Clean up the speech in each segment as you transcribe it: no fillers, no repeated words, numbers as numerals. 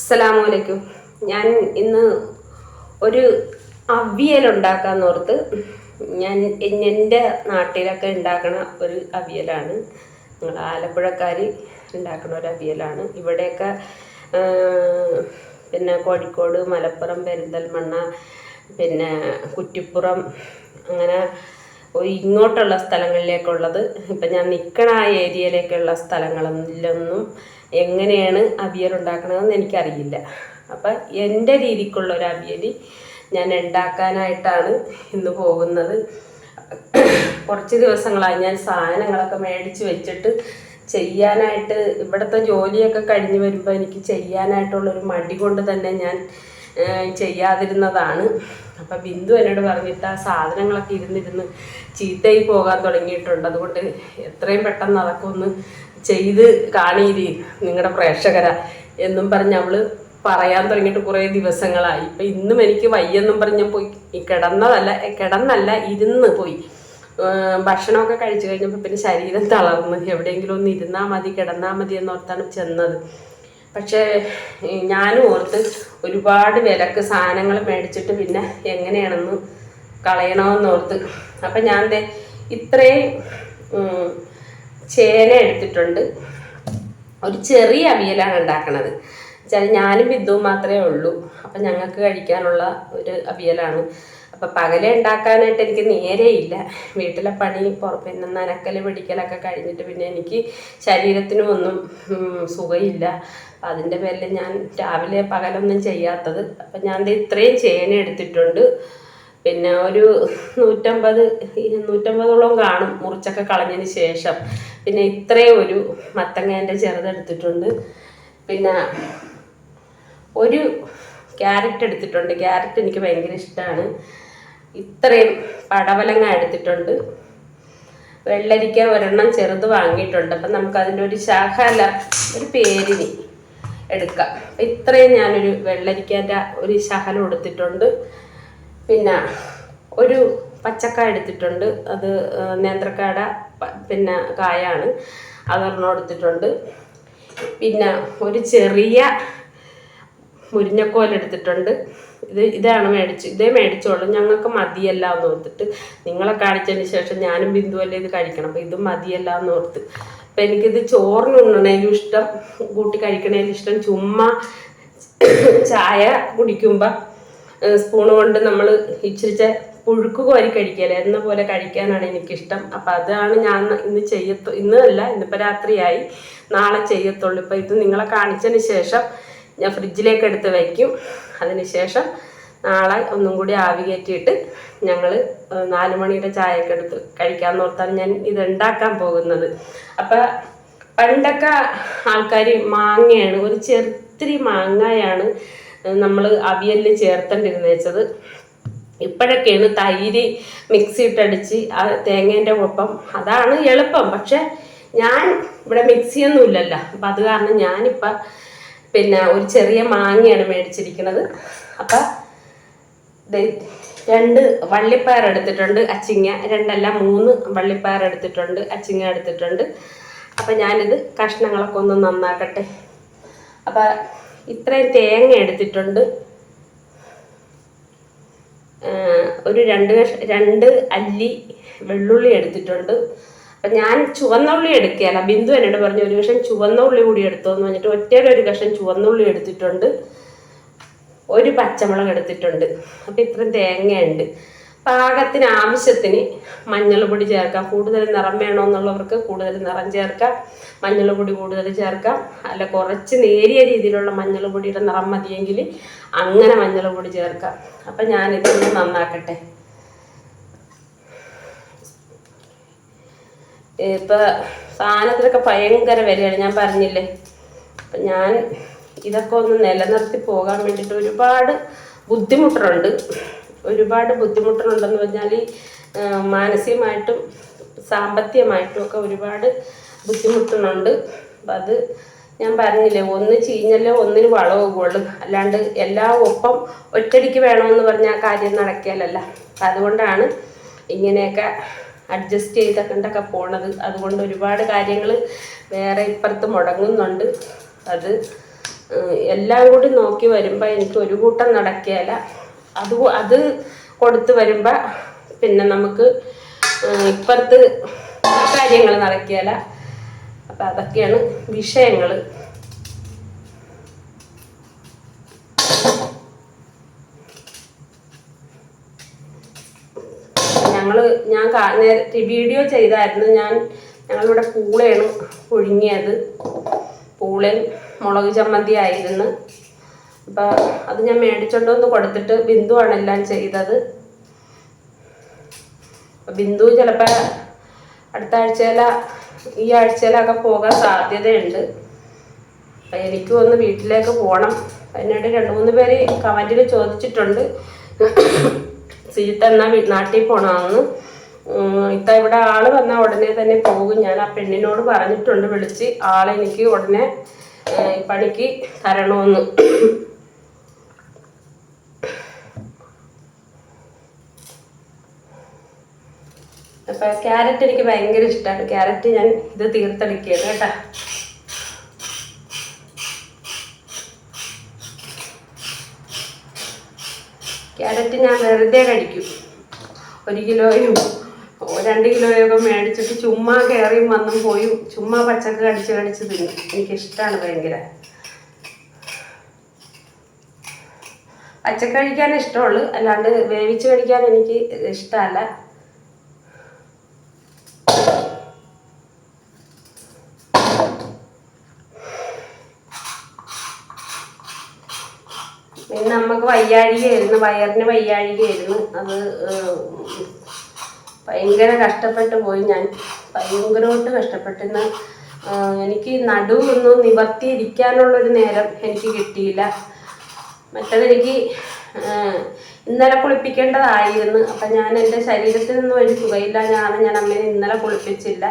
അസ്സലാമലൈക്കും. ഞാൻ ഇന്ന് ഒരു അവിയൽ ഉണ്ടാക്കാന്നോർത്ത് ഞാൻ എൻ്റെ നാട്ടിലൊക്കെ ഉണ്ടാക്കണ ഒരു അവിയലാണ്. ഞങ്ങൾ ആലപ്പുഴക്കാർ ഉണ്ടാക്കുന്ന ഒരു അവിയലാണ്. ഇവിടെയൊക്കെ പിന്നെ കോഴിക്കോട്, മലപ്പുറം, പെരിന്തൽമണ്ണ, പിന്നെ കുറ്റിപ്പുറം, അങ്ങനെ ഇങ്ങോട്ടുള്ള സ്ഥലങ്ങളിലേക്കുള്ളത്. ഇപ്പം ഞാൻ നിൽക്കണ ആ ഏരിയയിലേക്കുള്ള സ്ഥലങ്ങളിലൊന്നും എങ്ങനെയാണ് അവിയൽ ഉണ്ടാക്കണതെന്ന് എനിക്കറിയില്ല. അപ്പം എൻ്റെ രീതിക്കുള്ള ഒരു അവിയൽ ഞാൻ ഉണ്ടാക്കാനായിട്ടാണ് ഇന്ന് പോകുന്നത്. കുറച്ച് ദിവസങ്ങളായി ഞാൻ സാധനങ്ങളൊക്കെ മേടിച്ച് വെച്ചിട്ട് ചെയ്യാനായിട്ട്, ഇവിടുത്തെ ജോലിയൊക്കെ കഴിഞ്ഞ് വരുമ്പോൾ എനിക്ക് ചെയ്യാനായിട്ടുള്ളൊരു മടി കൊണ്ട് തന്നെ ഞാൻ ചെയ്യാതിരുന്നതാണ്. അപ്പം ബിന്ദു എന്നോട് പറഞ്ഞിട്ട് ആ സാധനങ്ങളൊക്കെ ഇരുന്നിരുന്ന് ചീത്തയായി പോകാൻ തുടങ്ങിയിട്ടുണ്ട്. അതുകൊണ്ട് എത്രയും പെട്ടെന്ന് അതൊക്കെ ഒന്ന് ചെയ്ത് കാണീരി നിങ്ങളുടെ പ്രേക്ഷകരാ എന്നും പറഞ്ഞ് അവൾ പറയാൻ തുടങ്ങിയിട്ട് കുറേ ദിവസങ്ങളായി. ഇപ്പം ഇന്നും എനിക്ക് വയ്യെന്നും പറഞ്ഞ് പോയി കിടന്നല്ല ഇരുന്ന് പോയി. ഭക്ഷണമൊക്കെ കഴിച്ചു കഴിഞ്ഞപ്പോൾ പിന്നെ ശരീരം തളർന്ന് എവിടെയെങ്കിലും ഒന്ന് ഇരുന്നാൽ മതി, കിടന്നാൽ മതി എന്നോർത്താണ് ചെന്നത്. പക്ഷേ ഞാനും ഓർത്ത് ഒരുപാട് വിലക്ക് സാധനങ്ങൾ മേടിച്ചിട്ട് പിന്നെ എങ്ങനെയാണെന്ന് കളയണമെന്നോർത്ത്. അപ്പം ഞാൻ ഇത്രയും ചേന എടുത്തിട്ടുണ്ട്. ഒരു ചെറിയ അവിയലാണ് ഉണ്ടാക്കണത്. ഞാനും ബിന്ദുവും മാത്രമേ ഉള്ളൂ. അപ്പം ഞങ്ങൾക്ക് കഴിക്കാനുള്ള ഒരു അവിയലാണ്. അപ്പം പകലെ ഉണ്ടാക്കാനായിട്ട് എനിക്ക് നേരെയില്ല. വീട്ടിലെ പണി പിന്നെ നനക്കൽ പിടിക്കലൊക്കെ കഴിഞ്ഞിട്ട് പിന്നെ എനിക്ക് ശരീരത്തിനും ഒന്നും സുഖമില്ല. അതിൻ്റെ പേരിൽ ഞാൻ രാവിലെ പകലൊന്നും ചെയ്യാത്തത്. അപ്പം ഞാൻ ഇത്രയും ചേന എടുത്തിട്ടുണ്ട്. പിന്നെ ഒരു 150-250 കാണും മുറിച്ചൊക്കെ കളഞ്ഞതിന് ശേഷം. പിന്നെ ഇത്രയും ഒരു മത്തങ്ങേൻ്റെ ചെറുതെടുത്തിട്ടുണ്ട്. പിന്നെ ഒരു ക്യാരറ്റ് എടുത്തിട്ടുണ്ട്. ക്യാരറ്റ് എനിക്ക് ഭയങ്കര ഇഷ്ടമാണ്. ഇത്രയും പടവലങ്ങ എടുത്തിട്ടുണ്ട്. വെള്ളരിക്ക ഒരെണ്ണം ചെറുത് വാങ്ങിയിട്ടുണ്ട്. അപ്പം നമുക്കതിൻ്റെ ഒരു ശകല ഒരു പേരിന് എടുക്കാം. അപ്പം ഇത്രയും ഞാനൊരു വെള്ളരിക്കേൻ്റെ ഒരു ശകലം എടുത്തിട്ടുണ്ട്. പിന്നെ ഒരു പച്ചക്കായ എടുത്തിട്ടുണ്ട്. അത് നേന്ത്രക്കായുടെ പിന്നെ കായാണ്, അതൊരെണ്ണം എടുത്തിട്ടുണ്ട്. പിന്നെ ഒരു ചെറിയ മുരിങ്ങക്കോൽ എടുത്തിട്ടുണ്ട്. ഇതാണ് ഇതേ മേടിച്ചോളൂ. ഞങ്ങൾക്ക് മതിയല്ല എന്ന് ഓർത്തിട്ട് നിങ്ങളെ കാണിച്ചതിന് ശേഷം ഞാനും ബിന്ദുവല്ലേ ഇത് കഴിക്കണം. അപ്പം ഇതും മതിയല്ല എന്ന് ഓർത്ത്. അപ്പം എനിക്കിത് ചോറിന് ഉണ്ണണേലും ഇഷ്ടം, കൂട്ടി കഴിക്കണേലും ഇഷ്ടം. ചുമ്മാ ചായ കുടിക്കുമ്പോൾ സ്പൂണ് കൊണ്ട് നമ്മൾ ഇച്ചിരിച്ച പുഴുക്ക് കോരി കഴിക്കുകയല്ലേ എന്ന പോലെ കഴിക്കാനാണ് എനിക്കിഷ്ടം. അപ്പം അതാണ് ഞാൻ ഇന്നിപ്പോൾ രാത്രിയായി, നാളെ ചെയ്യത്തുള്ളൂ. ഇപ്പം ഇത് നിങ്ങളെ കാണിച്ചതിന് ശേഷം ഞാൻ ഫ്രിഡ്ജിലേക്ക് എടുത്ത് വയ്ക്കും. അതിന് ശേഷം നാളെ ഒന്നും കൂടി ആവി കയറ്റിയിട്ട് ഞങ്ങൾ 4 മണിയുടെ ചായയൊക്കെ എടുത്ത് കഴിക്കാമെന്ന് ഓർത്താണ് ഞാൻ ഇതുണ്ടാക്കാൻ പോകുന്നത്. അപ്പം പണ്ടൊക്കെ ആൾക്കാർ മാങ്ങയാണ്, ഒരു ചെറുത്തിരി മാങ്ങയാണ് നമ്മൾ അവിയലിൽ ചേർത്തേണ്ടിരുന്നത്. ഇപ്പോഴൊക്കെയാണ് തൈര് മിക്സി ഇട്ടടിച്ച് ആ തേങ്ങേൻ്റെ ഒപ്പം, അതാണ് എളുപ്പം. പക്ഷെ ഞാൻ ഇവിടെ മിക്സിയൊന്നും ഇല്ലല്ലോ. അപ്പം അത് കാരണം ഞാനിപ്പം പിന്നെ ഒരു ചെറിയ മാങ്ങയാണ് മേടിച്ചിരിക്കുന്നത്. അപ്പം 2 വള്ളിപ്പയർ എടുത്തിട്ടുണ്ട്, അച്ചിങ്ങ 3 വള്ളിപ്പയർ എടുത്തിട്ടുണ്ട്, അച്ചിങ്ങ എടുത്തിട്ടുണ്ട്. അപ്പം ഞാനിത് കഷ്ണങ്ങളൊക്കെ ഒന്ന് നന്നാക്കട്ടെ. അപ്പം ഇത്രയും തേങ്ങ എടുത്തിട്ടുണ്ട്. ഒരു 2 അല്ലി വെള്ളുള്ളി എടുത്തിട്ടുണ്ട്. അപ്പം ഞാൻ ചുവന്നുള്ളി എടുക്കുകയല്ല. ബിന്ദു എന്നോട് പറഞ്ഞു ഒരു കഷ്ണം ചുവന്നുള്ളി കൂടി എടുത്തോന്ന് പറഞ്ഞിട്ട് ഒരു കഷ്ണം ചുവന്നുള്ളി എടുത്തിട്ടുണ്ട്. ഒരു പച്ചമുളക് എടുത്തിട്ടുണ്ട്. അപ്പം ഇത്രയും തേങ്ങയുണ്ട്. പാകത്തിന് ആവശ്യത്തിന് മഞ്ഞൾപ്പൊടി ചേർക്കാം. കൂടുതൽ നിറം വേണമെന്നുള്ളവർക്ക് കൂടുതൽ നിറം ചേർക്കാം, മഞ്ഞൾപ്പൊടി കൂടുതൽ ചേർക്കാം. അല്ല കുറച്ച് നേരിയ രീതിയിലുള്ള മഞ്ഞൾപ്പൊടിയുടെ നിറം മതിയെങ്കിൽ അങ്ങനെ മഞ്ഞൾപ്പൊടി ചേർക്കാം. അപ്പം ഞാനിതൊന്ന് നന്നാക്കട്ടെ. ഇപ്പം സാധനത്തിനൊക്കെ ഭയങ്കര വിലയാണ്, ഞാൻ പറഞ്ഞില്ലേ. അപ്പം ഞാൻ ഇതൊക്കെ ഒന്ന് നിലനിർത്തി പോകാൻ വേണ്ടിയിട്ട് ഒരുപാട് ബുദ്ധിമുട്ടുന്നുണ്ടെന്ന് പറഞ്ഞാൽ മാനസികമായിട്ടും സാമ്പത്തികമായിട്ടും ഒക്കെ ഒരുപാട് ബുദ്ധിമുട്ടുന്നുണ്ട്. അപ്പം അത് ഞാൻ പറഞ്ഞില്ലേ, ഒന്ന് ചീഞ്ഞല്ലോ ഒന്നിന് വളവുള്ളൂ. അല്ലാണ്ട് എല്ലാം ഒപ്പം ഒറ്റടിക്ക് വേണമെന്ന് പറഞ്ഞാൽ കാര്യം നടക്കില്ലല്ല. അപ്പം അതുകൊണ്ടാണ് ഇങ്ങനെയൊക്കെ അഡ്ജസ്റ്റ് ചെയ്തൊക്കെ പോണത്. അതുകൊണ്ട് ഒരുപാട് കാര്യങ്ങൾ വേറെ ഇപ്പുറത്ത് മുടങ്ങുന്നുണ്ട്. അത് എല്ലാം കൂടി നോക്കി വരുമ്പോൾ എനിക്ക് ഒരു കൂട്ടം നടക്കുകയില്ല. അത് കൊടുത്ത് വരുമ്പോൾ പിന്നെ നമുക്ക് ഇപ്പുറത്ത് കാര്യങ്ങൾ നടക്കുകയില്ല. അപ്പം അതൊക്കെയാണ് വിഷയങ്ങൾ. ഞാൻ നേരത്തെ വീഡിയോ ചെയ്തായിരുന്നു. ഞങ്ങളിവിടെ പൂളയാണ് പുഴുങ്ങിയത്. പൂളയും മുളക് ചമ്മന്തി ആയിരുന്നു. അപ്പം അത് ഞാൻ മേടിച്ചോണ്ടൊന്ന് കൊടുത്തിട്ട് ബിന്ദുവാണ് എല്ലാം ചെയ്തത്. ബിന്ദു ചിലപ്പോൾ അടുത്ത ഈ ആഴ്ചയിലൊക്കെ പോകാൻ സാധ്യതയുണ്ട്. അപ്പം എനിക്കും ഒന്ന് വീട്ടിലേക്ക് പോകണം. എന്നോട് 2-3 പേര് കമൻറ്റിൽ ചോദിച്ചിട്ടുണ്ട് സീത്ത എന്നാ നാട്ടിൽ പോകണമെന്ന്. ഇവിടെ ആള് വന്നാൽ ഉടനെ തന്നെ പോകും. ഞാൻ ആ പെണ്ണിനോട് പറഞ്ഞിട്ടുണ്ട് വിളിച്ച് ആളെനിക്ക് ഉടനെ പണിക്ക് തരണമെന്ന്. അപ്പം ക്യാരറ്റ് എനിക്ക് ഭയങ്കര ഇഷ്ടമാണ്. ക്യാരറ്റ് ഞാൻ ഇത് തീർത്തെടുക്കുകയാണ് കേട്ടോ. ക്യാരറ്റ് ഞാൻ വെറുതെ കഴിക്കും. 1 കിലോയും 2 കിലോയൊക്കെ മേടിച്ചിട്ട് ചുമ്മാ കയറിയും വന്നും പോയും ചുമ്മാ പച്ചക്ക് കടിച്ച് തിന്നും. എനിക്കിഷ്ടമാണ് ഭയങ്കര. പച്ചക്ക് കഴിക്കാൻ ഇഷ്ടമുള്ളൂ, അല്ലാണ്ട് വേവിച്ച് കഴിക്കാൻ എനിക്ക് ഇഷ്ടമല്ല. പിന്നെ നമുക്ക് വയ്യാഴികയായിരുന്നു, വയറിന് വയ്യാഴികയായിരുന്നു. അത് ഭയങ്കര കഷ്ടപ്പെട്ട് പോയി. ഞാൻ ഭയങ്കരമായിട്ട് കഷ്ടപ്പെട്ടിന്ന്. എനിക്ക് നടുവൊന്നും നിവർത്തിയിരിക്കാനുള്ളൊരു നേരം എനിക്ക് കിട്ടിയില്ല. മറ്റതെനിക്ക് ഇന്നലെ കുളിപ്പിക്കേണ്ടതായിരുന്നു. അപ്പം ഞാൻ എൻ്റെ ശരീരത്തിൽ നിന്നും ഒരു സുഖമില്ല. ഞാൻ അമ്മേനെ ഇന്നലെ കുളിപ്പിച്ചില്ല.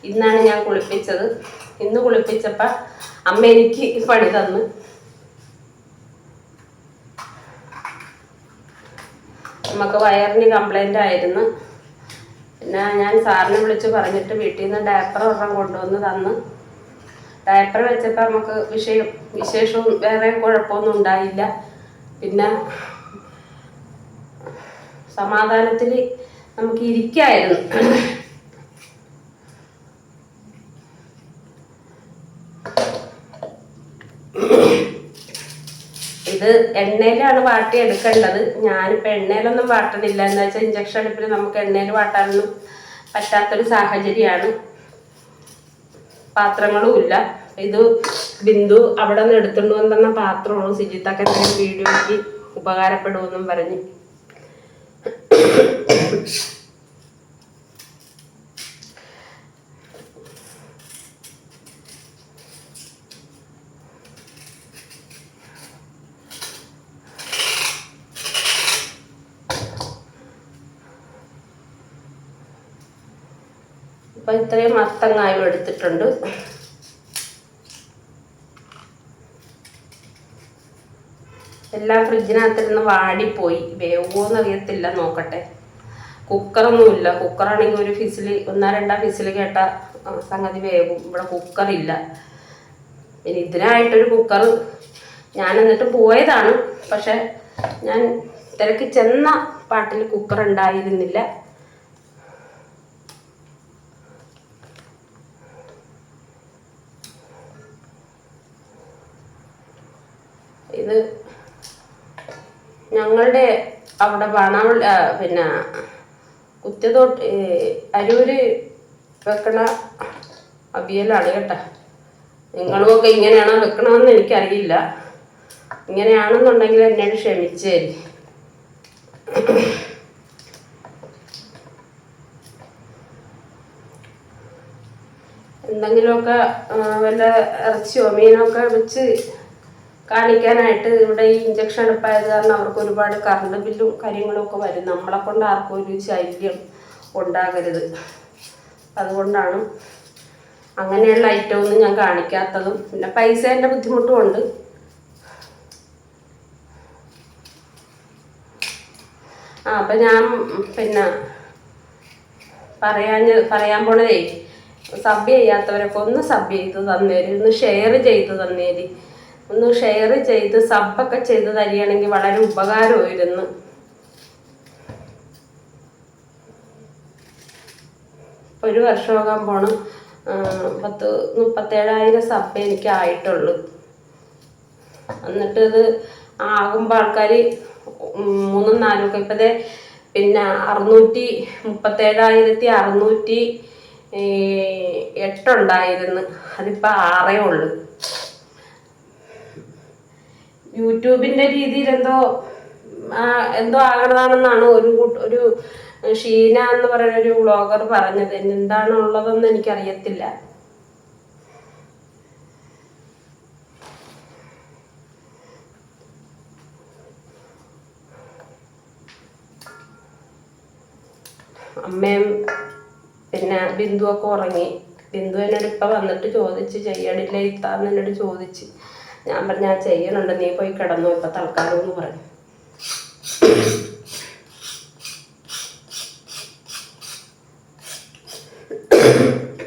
ഇന്നാണ് ഞാൻ കുളിപ്പിച്ചത്. ഇന്ന് കുളിപ്പിച്ചപ്പോൾ അമ്മ എനിക്ക് പണി തന്നു. നമുക്ക് വയറിന് കംപ്ലൈൻ്റ് ആയിരുന്നു. പിന്നെ ഞാൻ സാറിനെ വിളിച്ച് പറഞ്ഞിട്ട് വീട്ടിൽ നിന്ന് ഡയപ്പർ ഒരെണ്ണം കൊണ്ടുവന്ന് തന്ന്. ഡയപ്പർ വെച്ചപ്പോൾ നമുക്ക് വിശേഷവും വേറെ കുഴപ്പമൊന്നും ഉണ്ടായില്ല. പിന്നെ സമാധാനത്തിൽ നമുക്ക് ഇരിക്കായിരുന്നു. ഇത് എണ്ണയിലാണ് വാട്ടി എടുക്കേണ്ടത്. ഞാനിപ്പോൾ എണ്ണയിലൊന്നും വാട്ടണില്ല. എന്താ വെച്ചാൽ ഇഞ്ചക്ഷൻ അടുപ്പിൽ നമുക്ക് എണ്ണയിൽ വാട്ടാനൊന്നും പറ്റാത്തൊരു സാഹചര്യമാണ്. പാത്രങ്ങളും ഇല്ല. ഇത് ബിന്ദു അവിടെ നിന്ന് എടുത്തുകൊണ്ട് വന്ന പാത്രമാണ്. സിജിത്തൊക്കെ എന്തെങ്കിലും വീഡിയോയ്ക്ക് ഉപകാരപ്പെടുമെന്നും പറഞ്ഞ്. അപ്പം ഇത്രയും മത്തങ്ങായും എടുത്തിട്ടുണ്ട്. എല്ലാം ഫ്രിഡ്ജിനകത്തിരുന്ന് വാടിപ്പോയി. വേവുമോന്ന് അറിയത്തില്ല, നോക്കട്ടെ. കുക്കറൊന്നുമില്ല. കുക്കറാണെങ്കിൽ ഒരു ഫിസിൽ 1-2 ഫിസിൽ കേട്ട സംഗതി വേവും. ഇവിടെ കുക്കറില്ല. പിന്നെ ഇതിനായിട്ടൊരു കുക്കർ ഞാൻ എന്നിട്ട് പോയതാണ്. പക്ഷെ ഞാൻ തിരക്ക് ചെന്ന പാട്ടിൽ കുക്കർ ഉണ്ടായിരുന്നില്ല. ഇത് ഞങ്ങളുടെ അവിടെ പിന്നെ കുത്തിയതോട്ട് അരൂര് വെക്കണ അവിയലാണ് കേട്ടോ. നിങ്ങളുമൊക്കെ ഇങ്ങനെയാണോ വെക്കണമെന്ന് എനിക്കറിയില്ല. ഇങ്ങനെയാണെന്നുണ്ടെങ്കിൽ എന്നോട് ക്ഷമിച്ചേ. എന്തെങ്കിലുമൊക്കെ വല്ല ഇറച്ചിയോ മീനൊക്കെ വെച്ച് കാണിക്കാനായിട്ട്. ഇവിടെ ഈ ഇഞ്ചക്ഷൻ എടുപ്പായത് കാരണം അവർക്ക് ഒരുപാട് കറണ്ട് ബില്ലും കാര്യങ്ങളും ഒക്കെ വരും. നമ്മളെ കൊണ്ട് ആർക്കും ഒരു ശല്യം ഉണ്ടാകരുത്. അതുകൊണ്ടാണ് അങ്ങനെയുള്ള ഐറ്റമൊന്നും ഞാൻ കാണിക്കാത്തതും. പിന്നെ പൈസേൻ്റെ ബുദ്ധിമുട്ടും ഉണ്ട്. അപ്പം ഞാൻ പിന്നെ പറയാൻ പോണതേ, സബ് ചെയ്യാത്തവരൊക്കെ ഒന്ന് സബ് ചെയ്ത് തന്നേര്, ഒന്ന് ഷെയർ ചെയ്ത് തന്നേര്. ഒന്ന് ഷെയർ ചെയ്ത് സബ്ബൊക്കെ ചെയ്ത് തരികയാണെങ്കിൽ വളരെ ഉപകാരമായിരുന്നു. ഒരു വർഷമാകാൻ പോണം. 37,000 സബ് എനിക്ക് ആയിട്ടുള്ളൂ. എന്നിട്ട് ഇത് ആകുമ്പോൾ ആൾക്കാർ 3-4 ഒക്കെ ഇപ്പതേ പിന്നെ 637,608 ഉണ്ടായിരുന്നു. അതിപ്പോൾ 6 ഉള്ളു. യൂട്യൂബിൻ്റെ രീതിയിൽ എന്തോ ആകണതാണെന്നാണ് ഒരു ഷീന എന്ന് പറയുന്ന ഒരു വ്ളോഗർ പറഞ്ഞത്. എന്താണ് ഉള്ളതെന്ന് എനിക്കറിയത്തില്ല. അമ്മയും പിന്നെ ബിന്ദുവൊക്കെ ഉറങ്ങി. ബിന്ദു എന്നോട് ഇപ്പം വന്നിട്ട് ചോദിച്ച് ചെയ്യണില്ല ഇത്താന്ന് എന്നോട് ചോദിച്ച്. ഞാൻ പറഞ്ഞു ഞാൻ ചെയ്യണുണ്ട്, നീ പോയി കിടന്നു ഇപ്പം തൽക്കാലം എന്ന് പറഞ്ഞു.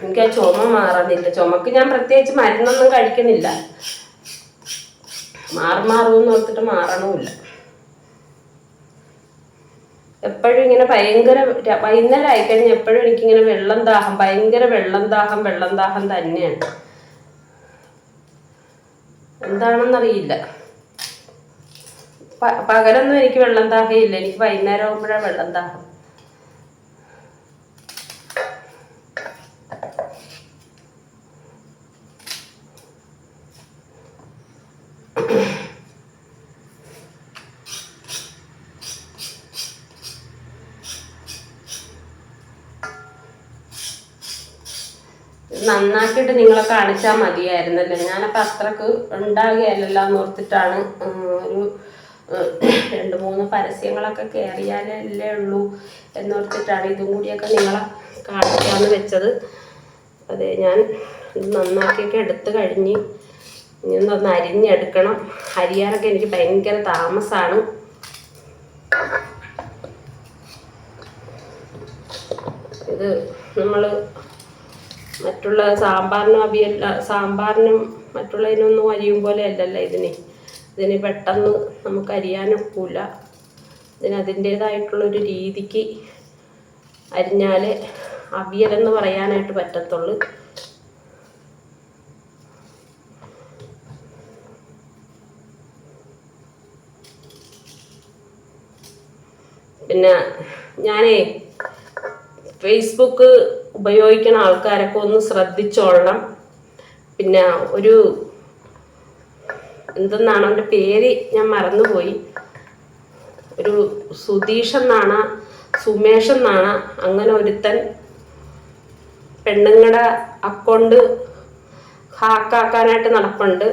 എനിക്ക് ആ ചുമ മാറുന്നില്ല. ചുമക്ക് ഞാൻ പ്രത്യേകിച്ച് മരുന്നൊന്നും കഴിക്കണില്ല. മാറുമെന്ന് ഓർത്തിട്ട് മാറണമില്ല. എപ്പോഴും ഇങ്ങനെ ഭയങ്കര വൈകുന്നേരം ആയിക്കഴിഞ്ഞാൽ എപ്പോഴും എനിക്കിങ്ങനെ ഭയങ്കര വെള്ളം ദാഹം തന്നെയാണ്. എന്താണെന്നറിയില്ല. പകലൊന്നും എനിക്ക് വെള്ളം ദാഹം ഇല്ല. എനിക്ക് വൈകുന്നേരം ആകുമ്പോഴാണ് വെള്ളം ദാഹം. നന്നാക്കിയിട്ട് നിങ്ങളെ കാണിച്ചാൽ മതിയായിരുന്നല്ലോ. ഞാനപ്പോൾ അത്രക്ക് ഉണ്ടാകുകയല്ലോ എന്ന് ഓർത്തിട്ടാണ് ഒരു 2-3 പരസ്യങ്ങളൊക്കെ കയറിയാലല്ലേ ഉള്ളൂ എന്നോർത്തിട്ടാണ് ഇതും കൂടിയൊക്കെ നിങ്ങളെ കാണിക്കാമെന്ന് വെച്ചത്. അതെ, ഞാൻ നന്നാക്കിയൊക്കെ എടുത്ത് കഴിഞ്ഞ് ഇനി ഒന്ന് അരിഞ്ഞെടുക്കണം. അരിയാനൊക്കെ എനിക്ക് ഭയങ്കര താമസമാണ്. ഇത് നമ്മൾ മറ്റുള്ള സാമ്പാറിനും മറ്റുള്ളതിനൊന്നും അരിയും പോലെ അല്ലല്ലോ ഇതിന് പെട്ടെന്ന് നമുക്ക് അരിയാനൊക്കില്ല. അതിൻ്റേതായിട്ടുള്ളൊരു രീതിക്ക് അരിഞ്ഞാൽ അവിയലെന്ന് പറയാനായിട്ട് പറ്റത്തുള്ളൂ. പിന്നെ ഞാനേ ഫേസ്ബുക്ക് ഉപയോഗിക്കുന്ന ആൾക്കാരൊക്കെ ഒന്ന് ശ്രദ്ധിച്ചോളണം. പിന്നെ എന്തെന്നാണ് അവൻ്റെ പേര് ഞാൻ മറന്നുപോയി. ഒരു സുധീഷ് എന്നാണ്, സുമേഷ് എന്നാണ്, അങ്ങനെ ഒരുത്തൻ പെണ്ണുങ്ങളുടെ അക്കൗണ്ട് ഹാക്കാക്കാനായിട്ട് നടപ്പുണ്ട്.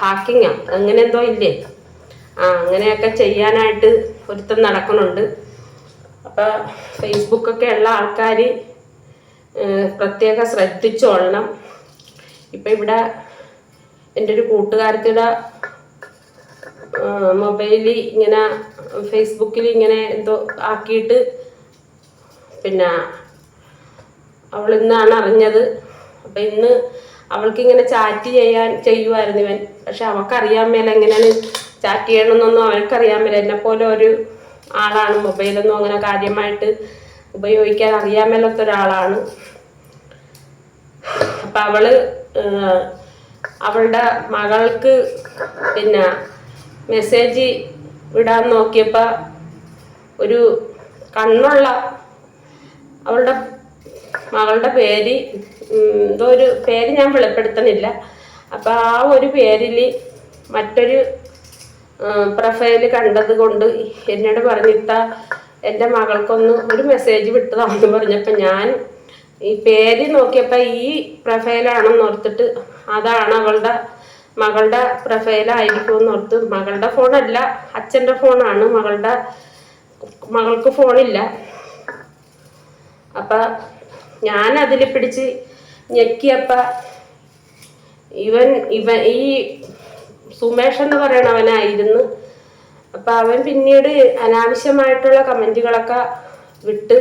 ഹാക്കിങ് അങ്ങനെ എന്തോ ഇല്ലേ, അങ്ങനെയൊക്കെ ചെയ്യാനായിട്ട് ഒരുത്തൻ നടക്കുന്നുണ്ട്. അപ്പോൾ ഫേസ്ബുക്കൊക്കെ ഉള്ള ആൾക്കാർ പ്രത്യേകം ശ്രദ്ധിച്ചോളണം. ഇപ്പം ഇവിടെ എൻ്റെ ഒരു കൂട്ടുകാരത്തിയുടെ മൊബൈലിൽ ഇങ്ങനെ ഫേസ്ബുക്കിൽ ഇങ്ങനെ എന്തോ ആക്കിയിട്ട് പിന്നെ അവൾ ഇന്നാണ് അറിഞ്ഞത്. അപ്പം ഇന്ന് അവൾക്കിങ്ങനെ ചാറ്റ് ചെയ്യുമായിരുന്നു ഇവൻ. പക്ഷെ അവൾക്കറിയാൻ മേല എങ്ങനെയാണ് ചാറ്റ് ചെയ്യണമെന്നൊന്നും അവൾക്കറിയാൻ മേല. എന്നെപ്പോലെ ഒരു ആളാണ്. മൊബൈലൊന്നും അങ്ങനെ കാര്യമായിട്ട് ഉപയോഗിക്കാൻ അറിയാൻ മേലാത്തൊരാളാണ്. അപ്പം അവളുടെ മകൾക്ക് പിന്നെ മെസ്സേജ് വിടാൻ നോക്കിയപ്പോൾ ഒരു കണ്ണുള്ള അവളുടെ മകളുടെ പേര് എന്തോ ഒരു പേര് ഞാൻ വെളിപ്പെടുത്തണില്ല. അപ്പോൾ ആ ഒരു പേരിൽ മറ്റൊരു പ്രൊഫൈല് കണ്ടത് കൊണ്ട് എന്നോട് പറഞ്ഞിട്ടാ എൻ്റെ മകൾക്കൊന്ന് ഒരു മെസ്സേജ് വിട്ടതാണെന്ന് പറഞ്ഞപ്പോൾ ഞാൻ ഈ പേര് നോക്കിയപ്പോൾ ഈ പ്രൊഫൈലാണെന്ന് ഓർത്തിട്ട് അതാണ് മകളുടെ പ്രൊഫൈലായിരിക്കും എന്നോർത്ത്. മകളുടെ ഫോണല്ല, അച്ഛൻ്റെ ഫോണാണ്. മകൾക്ക് ഫോണില്ല. അപ്പം ഞാൻ അതിൽ പിടിച്ച് ഞെക്കിയപ്പോൾ ഇവൻ ഈ സുമേഷ് എന്ന് പറയണവനായിരുന്നു. അപ്പം അവൻ പിന്നീട് അനാവശ്യമായിട്ടുള്ള കമൻറ്റുകളൊക്കെ വിട്ട്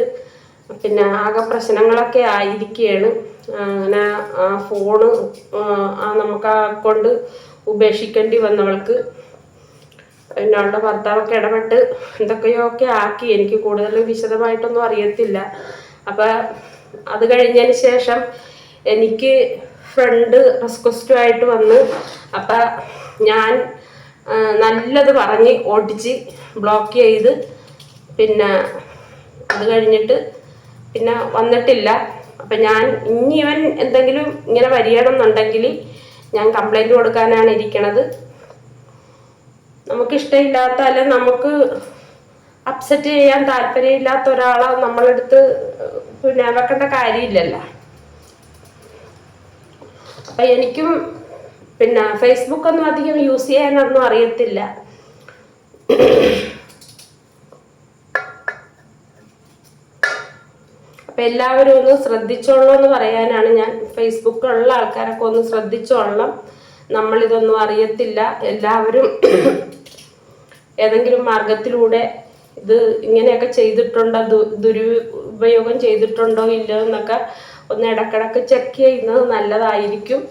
പിന്നെ ആകെ പ്രശ്നങ്ങളൊക്കെ ആയിരിക്കുകയാണ്. അങ്ങനെ ആ ഫോണ് നമുക്ക് ആ അക്കൗണ്ട് ഉപേക്ഷിക്കേണ്ടി വന്നവൾക്ക്. പിന്നെ അവളുടെ ഭർത്താവൊക്കെ ഇടപെട്ട് എന്തൊക്കെയൊക്കെ ആക്കി. എനിക്ക് കൂടുതൽ വിശദമായിട്ടൊന്നും അറിയത്തില്ല. അപ്പം അത് കഴിഞ്ഞതിന് ശേഷം എനിക്ക് ഫ്രണ്ട് റിക്വസ്റ്റുമായിട്ട് വന്ന്. അപ്പം ഞാൻ നല്ലത് പറഞ്ഞ് ഓടിച്ച് ബ്ലോക്ക് ചെയ്ത്. പിന്നെ അത് കഴിഞ്ഞിട്ട് പിന്നെ വന്നിട്ടില്ല. അപ്പം ഞാൻ ഇനി ഇവൻ എന്തെങ്കിലും ഇങ്ങനെ വരികയാണെന്നുണ്ടെങ്കിൽ ഞാൻ കംപ്ലൈൻറ്റ് കൊടുക്കാനാണ് ഇരിക്കണത്. നമുക്കിഷ്ടമില്ലാത്ത അല്ലെ നമുക്ക് അപ്സെറ്റ് ചെയ്യാൻ താല്പര്യമില്ലാത്ത ഒരാളെ നമ്മളെടുത്ത് പിന്നെ വെക്കേണ്ട കാര്യമില്ലല്ലോ. അപ്പം എനിക്കും പിന്നെ ഫേസ്ബുക്കൊന്നും അധികം യൂസ് ചെയ്യാനൊന്നും അറിയത്തില്ല. അപ്പം എല്ലാവരും ഒന്ന് ശ്രദ്ധിച്ചോളൂ എന്ന് പറയാനാണ് ഞാൻ. ഫേസ്ബുക്കിലുള്ള ആൾക്കാരൊക്കെ ഒന്ന് ശ്രദ്ധിച്ചോളണം. നമ്മളിതൊന്നും അറിയത്തില്ല. എല്ലാവരും ഏതെങ്കിലും മാർഗത്തിലൂടെ ഇത് ഇങ്ങനെയൊക്കെ ചെയ്തിട്ടുണ്ടോ, ദുരുപയോഗം ചെയ്തിട്ടുണ്ടോ ഇല്ലയോ എന്നൊക്കെ ഒന്ന് ഇടക്കിടക്ക് ചെക്ക് ചെയ്യുന്നത് നല്ലതായിരിക്കും.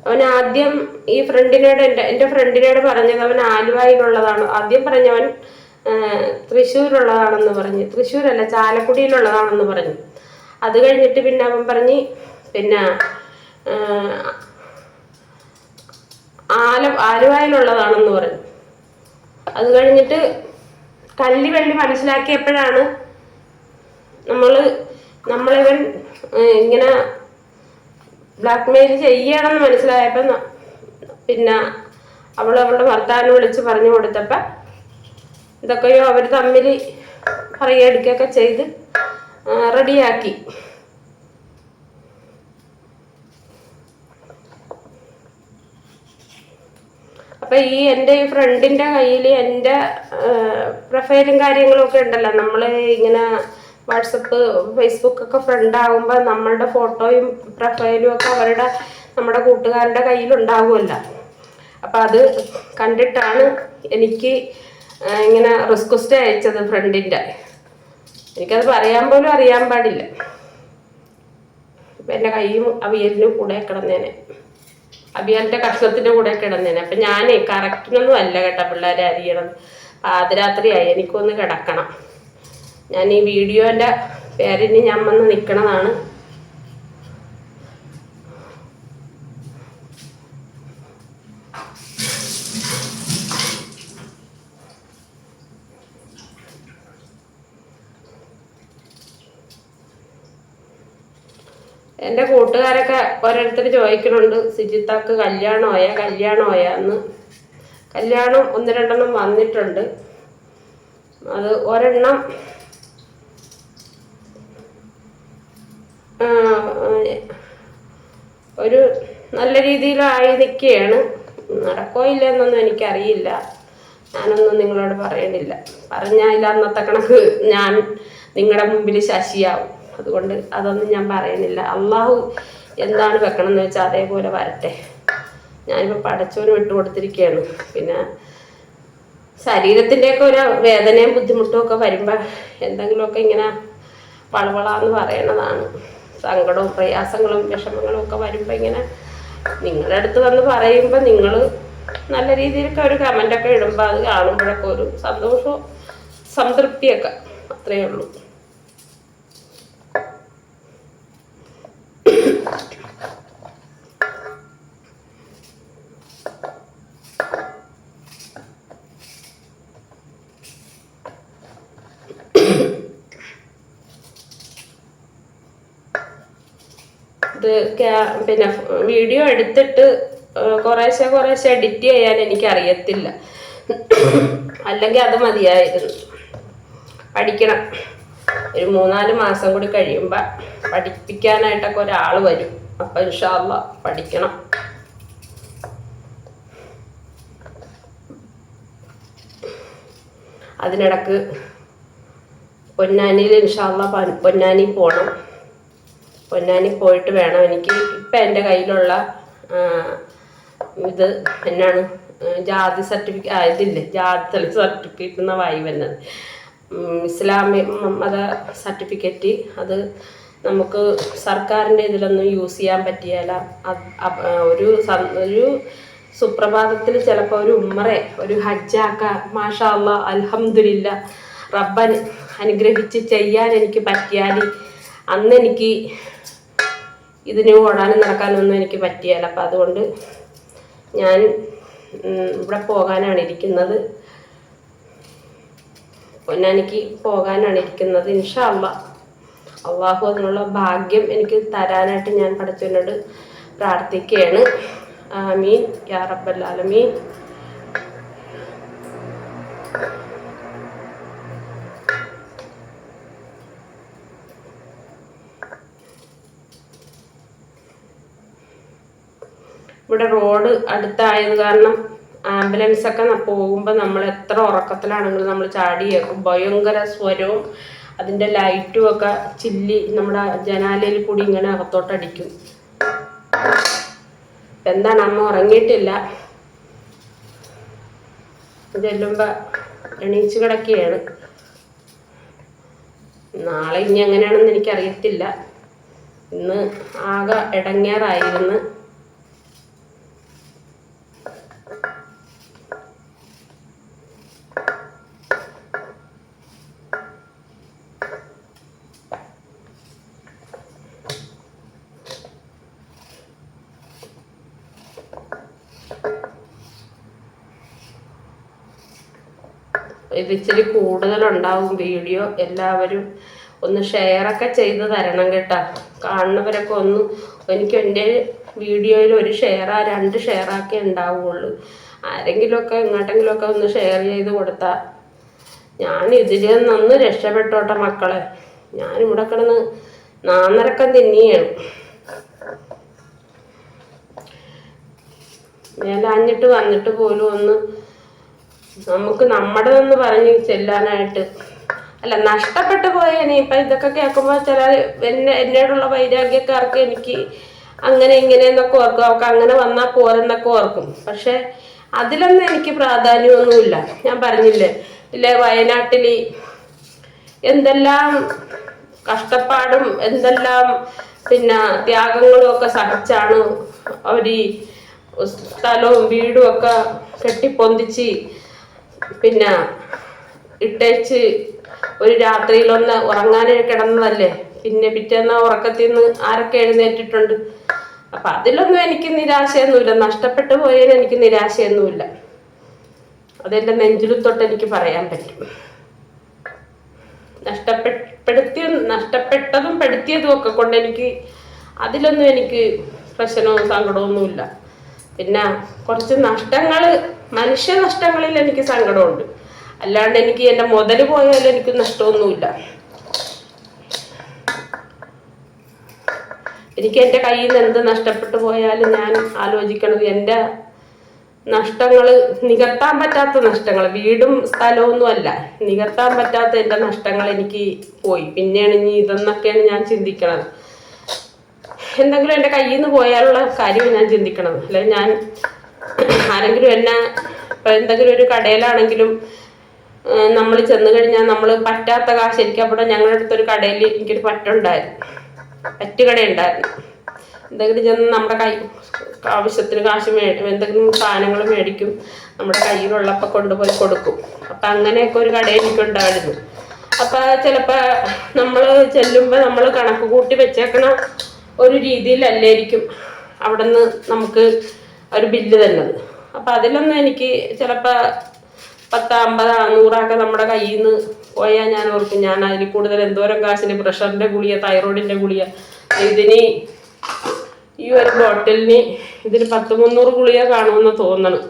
അവൻ ആദ്യം ഈ ഫ്രണ്ടിനോട് എൻ്റെ ഫ്രണ്ടിനോട് പറഞ്ഞത് അവൻ ആലുവയിലുള്ളതാണ്. ആദ്യം പറഞ്ഞവൻ തൃശ്ശൂരുള്ളതാണെന്ന് പറഞ്ഞ്. തൃശ്ശൂരല്ല, ചാലക്കുടിയിലുള്ളതാണെന്ന് പറഞ്ഞു. അത് കഴിഞ്ഞിട്ട് പിന്നെ അവൻ പറഞ്ഞ് പിന്നെ ആലുവയിലുള്ളതാണെന്ന് പറഞ്ഞു. അത് കഴിഞ്ഞിട്ട് കല്ലിവെള്ളി മനസ്സിലാക്കിയപ്പോഴാണ് നമ്മളിവൻ ഇങ്ങനെ ബ്ലാക്ക് മെയിൽ ചെയ്യണമെന്ന് മനസ്സിലായപ്പോൾ പിന്നെ അവളുടെ ഭർത്താവിനെ വിളിച്ച് പറഞ്ഞു കൊടുത്തപ്പോൾ ഇതൊക്കെയോ അവർ തമ്മിൽ പറയുകയൊക്കെ ചെയ്ത് റെഡിയാക്കി. അപ്പം എൻ്റെ ഈ ഫ്രണ്ടിൻ്റെ കയ്യിൽ എൻ്റെ പ്രൊഫൈലും കാര്യങ്ങളും ഒക്കെ ഉണ്ടല്ലോ. നമ്മൾ ഇങ്ങനെ വാട്സപ്പ് ഫേസ്ബുക്കൊക്കെ ഫ്രണ്ടാകുമ്പോൾ നമ്മളുടെ ഫോട്ടോയും പ്രൊഫൈലും ഒക്കെ നമ്മുടെ കൂട്ടുകാരുടെ കയ്യിലുണ്ടാകുമല്ലോ. അപ്പം അത് കണ്ടിട്ടാണ് എനിക്ക് ഇങ്ങനെ റിക്വസ്റ്റ് അയച്ചത് ഫ്രണ്ടിൻ്റെ. എനിക്കത് പറയാൻ പോലും അറിയാൻ പാടില്ല. ഇപ്പം എൻ്റെ കൈയും അവിയലിനും കൂടെ കിടന്നേനെ, അവിയലിൻ്റെ കഷ്ണത്തിൻ്റെ കൂടെ കിടന്നേനെ. അപ്പം ഞാനേ കറക്റ്റിനൊന്നും അല്ല കേട്ടോ പിള്ളേരെ അരിയണം. പാതിരാത്രിയായി, എനിക്കൊന്ന് കിടക്കണം. ഞാൻ ഈ വീഡിയോൻ്റെ പേരിന് ഞാൻ വന്ന് നിൽക്കണതാണ്. എൻ്റെ കൂട്ടുകാരൊക്കെ ഓരോരുത്തർ ചോദിക്കുന്നുണ്ട്, സിജിത്താക്ക് കല്യാണമായാ എന്ന്. കല്യാണം 1-2 വന്നിട്ടുണ്ട്. അത് ഒരെണ്ണം ഒരു നല്ല രീതിയിലായി നിൽക്കുകയാണ്. നടക്കോ ഇല്ല എന്നൊന്നും എനിക്കറിയില്ല. ഞാനൊന്നും നിങ്ങളോട് പറയണില്ല. പറഞ്ഞാൽ അന്നത്തെ കണക്ക് ഞാൻ നിങ്ങളുടെ മുമ്പിൽ ശശിയാവും. അതുകൊണ്ട് അതൊന്നും ഞാൻ പറയുന്നില്ല. അള്ളാഹു എന്താണ് വെക്കണമെന്ന് വെച്ചാൽ അതേപോലെ വരട്ടെ. ഞാനിപ്പോൾ പടച്ചോന് വിട്ടുകൊടുത്തിരിക്കുകയാണ്. പിന്നെ ശരീരത്തിൻ്റെയൊക്കെ ഒരു വേദനയും ബുദ്ധിമുട്ടും ഒക്കെ വരുമ്പോൾ എന്തെങ്കിലുമൊക്കെ ഇങ്ങനെ വളവളാന്ന് പറയണതാണ്. സങ്കടവും പ്രയാസങ്ങളും വിഷമങ്ങളും ഒക്കെ വരുമ്പോൾ ഇങ്ങനെ നിങ്ങളുടെ അടുത്ത് വന്ന് പറയുമ്പോൾ നിങ്ങൾ നല്ല രീതിയിലൊക്കെ ഒരു കമൻ്റൊക്കെ ഇടുമ്പോൾ അത് കാണുമ്പോഴൊക്കെ ഒരു സന്തോഷവും സംതൃപ്തിയൊക്കെ, അത്രയേ ഉള്ളൂ. ഇത് പിന്നെ വീഡിയോ എടുത്തിട്ട് കുറേശ്ശെ എഡിറ്റ് ചെയ്യാൻ എനിക്കറിയത്തില്ല. അല്ലെങ്കിൽ അത് മതിയായിരുന്നു. പഠിക്കണം. ഒരു 3-4 മാസം കൂടി കഴിയുമ്പോൾ പഠിപ്പിക്കാനായിട്ടൊക്കെ ഒരാൾ വരും. അപ്പം ഇൻഷാ അല്ലാഹ് പഠിക്കണം. അതിനിടക്ക് പൊന്നാനിയിൽ ഇൻഷാ അല്ലാഹ് പൊന്നാനി പോകണം. പൊന്നാനി പോയിട്ട് വേണം എനിക്ക്. ഇപ്പം എൻ്റെ കയ്യിലുള്ള ഇത് എന്നാണ് ജാതി സർട്ടിഫിക്കറ്റ് ഇതില്ലേ, ജാതി സർട്ടിഫിക്കറ്റ് എന്ന വായി വരുന്നത്, ഇസ്ലാമിക മത സർട്ടിഫിക്കറ്റ്. അത് നമുക്ക് സർക്കാരിൻ്റെ ഇതിലൊന്നും യൂസ് ചെയ്യാൻ പറ്റിയാല. ഒരു സുപ്രഭാതത്തിൽ ചിലപ്പോൾ ഒരു ഉമ്മറെ ഒരു ഹജ്ജാക്ക മാഷാ അല്ലാ അൽഹംദുലില്ല റബ്ബൻ അനുഗ്രഹിച്ച് ചെയ്യാൻ എനിക്ക് പറ്റിയാൽ അന്ന് എനിക്ക് ഇതിന് ഓടാനും നടക്കാനൊന്നും എനിക്ക് പറ്റിയാല. അപ്പം അതുകൊണ്ട് ഞാൻ ഇവിടെ പോകാനാണ് ഇരിക്കുന്നത്, പൊന്നാനിക്ക് പോകാനാണ് ഇരിക്കുന്നത്. ഇൻഷാ അല്ലാ അള്ളാഹു അതിനുള്ള ഭാഗ്യം എനിക്ക് തരാനായിട്ട് ഞാൻ പടച്ചവനോട് പ്രാർത്ഥിക്കുകയാണ്. ആമീൻ യാ റബ്ബൽ ആലമീൻ. ഇവിടെ റോഡ് അടുത്തായത് കാരണം ആംബുലൻസ് ഒക്കെ പോകുമ്പോൾ നമ്മൾ എത്ര ഉറക്കത്തിലാണെങ്കിലും നമ്മൾ ചാടി കേൾക്കും. ഭയങ്കര സ്വരവും അതിൻ്റെ ലൈറ്റും ഒക്കെ ചില്ലി നമ്മുടെ ജനാലയിൽ കൂടി ഇങ്ങനെ അകത്തോട്ടടിക്കും. എന്താണ് അമ്മ ഉറങ്ങിയിട്ടില്ല, ചെല്ലുമ്പോൾ എണീച്ച് കിടക്കുകയാണ്. നാളെ ഇനി എങ്ങനെയാണെന്ന് എനിക്കറിയത്തില്ല. ഇന്ന് ആകെ ഇടങ്ങേറായിരുന്നു. ഇത് ഇച്ചിരി കൂടുതലുണ്ടാവും വീഡിയോ. എല്ലാവരും ഒന്ന് ഷെയറൊക്കെ ചെയ്ത് തരണം കേട്ടോ. കാണുന്നവരൊക്കെ ഒന്ന് എനിക്ക് എൻ്റെ വീഡിയോയിൽ ഒരു ഷെയറാ 2 ഷെയറാക്കേ ഉണ്ടാവുള്ളൂ. ആരെങ്കിലുമൊക്കെ എങ്ങോട്ടെങ്കിലുമൊക്കെ ഒന്ന് ഷെയർ ചെയ്ത് കൊടുത്താൽ ഞാൻ ഇതിൽ നിന്ന് രക്ഷപ്പെട്ടോട്ടെ മക്കളെ. ഞാനിവിടെ കിടന്ന് നാന്നരക്കം തിന്നിയാണ്. മേലാഞ്ഞിട്ട് വന്നിട്ട് പോലും ഒന്ന് നമുക്ക് നമ്മുടെതെന്ന് പറഞ്ഞ് ചെല്ലാനായിട്ട് അല്ല, നഷ്ടപ്പെട്ടു പോയേനെ. ഇപ്പം ഇതൊക്കെ കേൾക്കുമ്പോൾ ചില എന്നോടുള്ള വൈരാഗ്യക്കാർക്ക് എനിക്ക് അങ്ങനെ ഇങ്ങനെയെന്നൊക്കെ ഓർക്കും, അവർക്ക് അങ്ങനെ വന്നാൽ പോരെന്നൊക്കെ ഓർക്കും. പക്ഷെ അതിലൊന്നും എനിക്ക് പ്രാധാന്യമൊന്നുമില്ല. ഞാൻ പറഞ്ഞില്ലേ ഇല്ലേ, വയനാട്ടിൽ എന്തെല്ലാം കഷ്ടപ്പാടും എന്തെല്ലാം പിന്നെ ത്യാഗങ്ങളും ഒക്കെ സഹിച്ചാണ് അവർ സ്ഥലവും വീടും ഒക്കെ കെട്ടിപ്പൊന്തിച്ച് പിന്നെ ഇട്ടേച്ച് ഒരു രാത്രിയിലൊന്ന് ഉറങ്ങാനേ കിടന്നതല്ലേ. പിന്നെ പിറ്റേന്ന് ഉറക്കത്തിൽ നിന്ന് ആരൊക്കെ എഴുന്നേറ്റിട്ടുണ്ട്. അപ്പം അതിലൊന്നും എനിക്ക് നിരാശയൊന്നുമില്ല. നഷ്ടപ്പെട്ടു പോയതിന് എനിക്ക് നിരാശയൊന്നുമില്ല. അതെൻ്റെ നെഞ്ചിൽ തൊട്ട് എനിക്ക് പറയാൻ പറ്റും. നഷ്ടപ്പെട്ടതും പെടുത്തിയതും ഒക്കെ കൊണ്ട് എനിക്ക് അതിലൊന്നും എനിക്ക് പ്രശ്നവും സങ്കടമൊന്നുമില്ല. പിന്നെ കുറച്ച് നഷ്ടങ്ങൾ, മനുഷ്യനഷ്ടങ്ങളിൽ എനിക്ക് സങ്കടമുണ്ട്. അല്ലാണ്ട് എനിക്ക് എൻ്റെ മുതൽ പോയാലും എനിക്ക് നഷ്ടമൊന്നുമില്ല. എനിക്ക് എൻ്റെ കയ്യിൽ നിന്ന് എന്ത് നഷ്ടപ്പെട്ടു പോയാലും ഞാൻ ആലോചിക്കണത് എൻ്റെ നഷ്ടങ്ങൾ നികത്താൻ പറ്റാത്ത നഷ്ടങ്ങൾ, വീടും സ്ഥലമൊന്നും അല്ല, നികത്താൻ പറ്റാത്ത എൻ്റെ നഷ്ടങ്ങൾ എനിക്ക് പോയി. പിന്നെയാണ് ഇനി ഇതെന്നൊക്കെയാണ് ഞാൻ ചിന്തിക്കണത്. എന്തെങ്കിലും എൻ്റെ കയ്യിൽ നിന്ന് പോയാലുള്ള കാര്യം ഞാൻ ചിന്തിക്കണത്. അല്ലെങ്കിൽ ഞാൻ ആരെങ്കിലും എന്നെ ഇപ്പം എന്തെങ്കിലും ഒരു കടയിലാണെങ്കിലും നമ്മൾ ചെന്ന് കഴിഞ്ഞാൽ നമ്മൾ പറ്റാത്ത കാശ്, എനിക്ക് അവിടെ ഞങ്ങളുടെ അടുത്തൊരു കടയിൽ എനിക്കൊരു പറ്റുകടയുണ്ടായിരുന്നു. എന്തെങ്കിലും ചെന്ന് നമ്മുടെ കൈ ആവശ്യത്തിന് കാശ് എന്തെങ്കിലും സാധനങ്ങൾ മേടിക്കും, നമ്മുടെ കയ്യിലുള്ളപ്പോൾ കൊണ്ടുപോയി കൊടുക്കും. അപ്പം അങ്ങനെയൊക്കെ ഒരു കട എനിക്കുണ്ടായിരുന്നു. അപ്പം ചിലപ്പോൾ നമ്മൾ ചെല്ലുമ്പോൾ നമ്മൾ കണക്ക് കൂട്ടി വെച്ചേക്കണ ഒരു രീതിയിലല്ലായിരിക്കും അവിടെ നിന്ന് നമുക്ക് ഒരു ബില്ല് തന്നത്. അപ്പം അതിലൊന്നും എനിക്ക് ചിലപ്പോൾ 10, 50, 100 നമ്മുടെ കയ്യിൽ നിന്ന് പോയാൽ ഞാൻ ഓർക്കും, ഞാൻ അതിൽ കൂടുതൽ എന്തോരം കാശിന് പ്രഷറിൻ്റെ ഗുളിക, തൈറോയിഡിൻ്റെ ഗുളിക, ഇതിന് ഈ ഒരു ബോട്ടിലിന് ഇതിന് 100-300 ഗുളിക കാണുമെന്ന് തോന്നണം.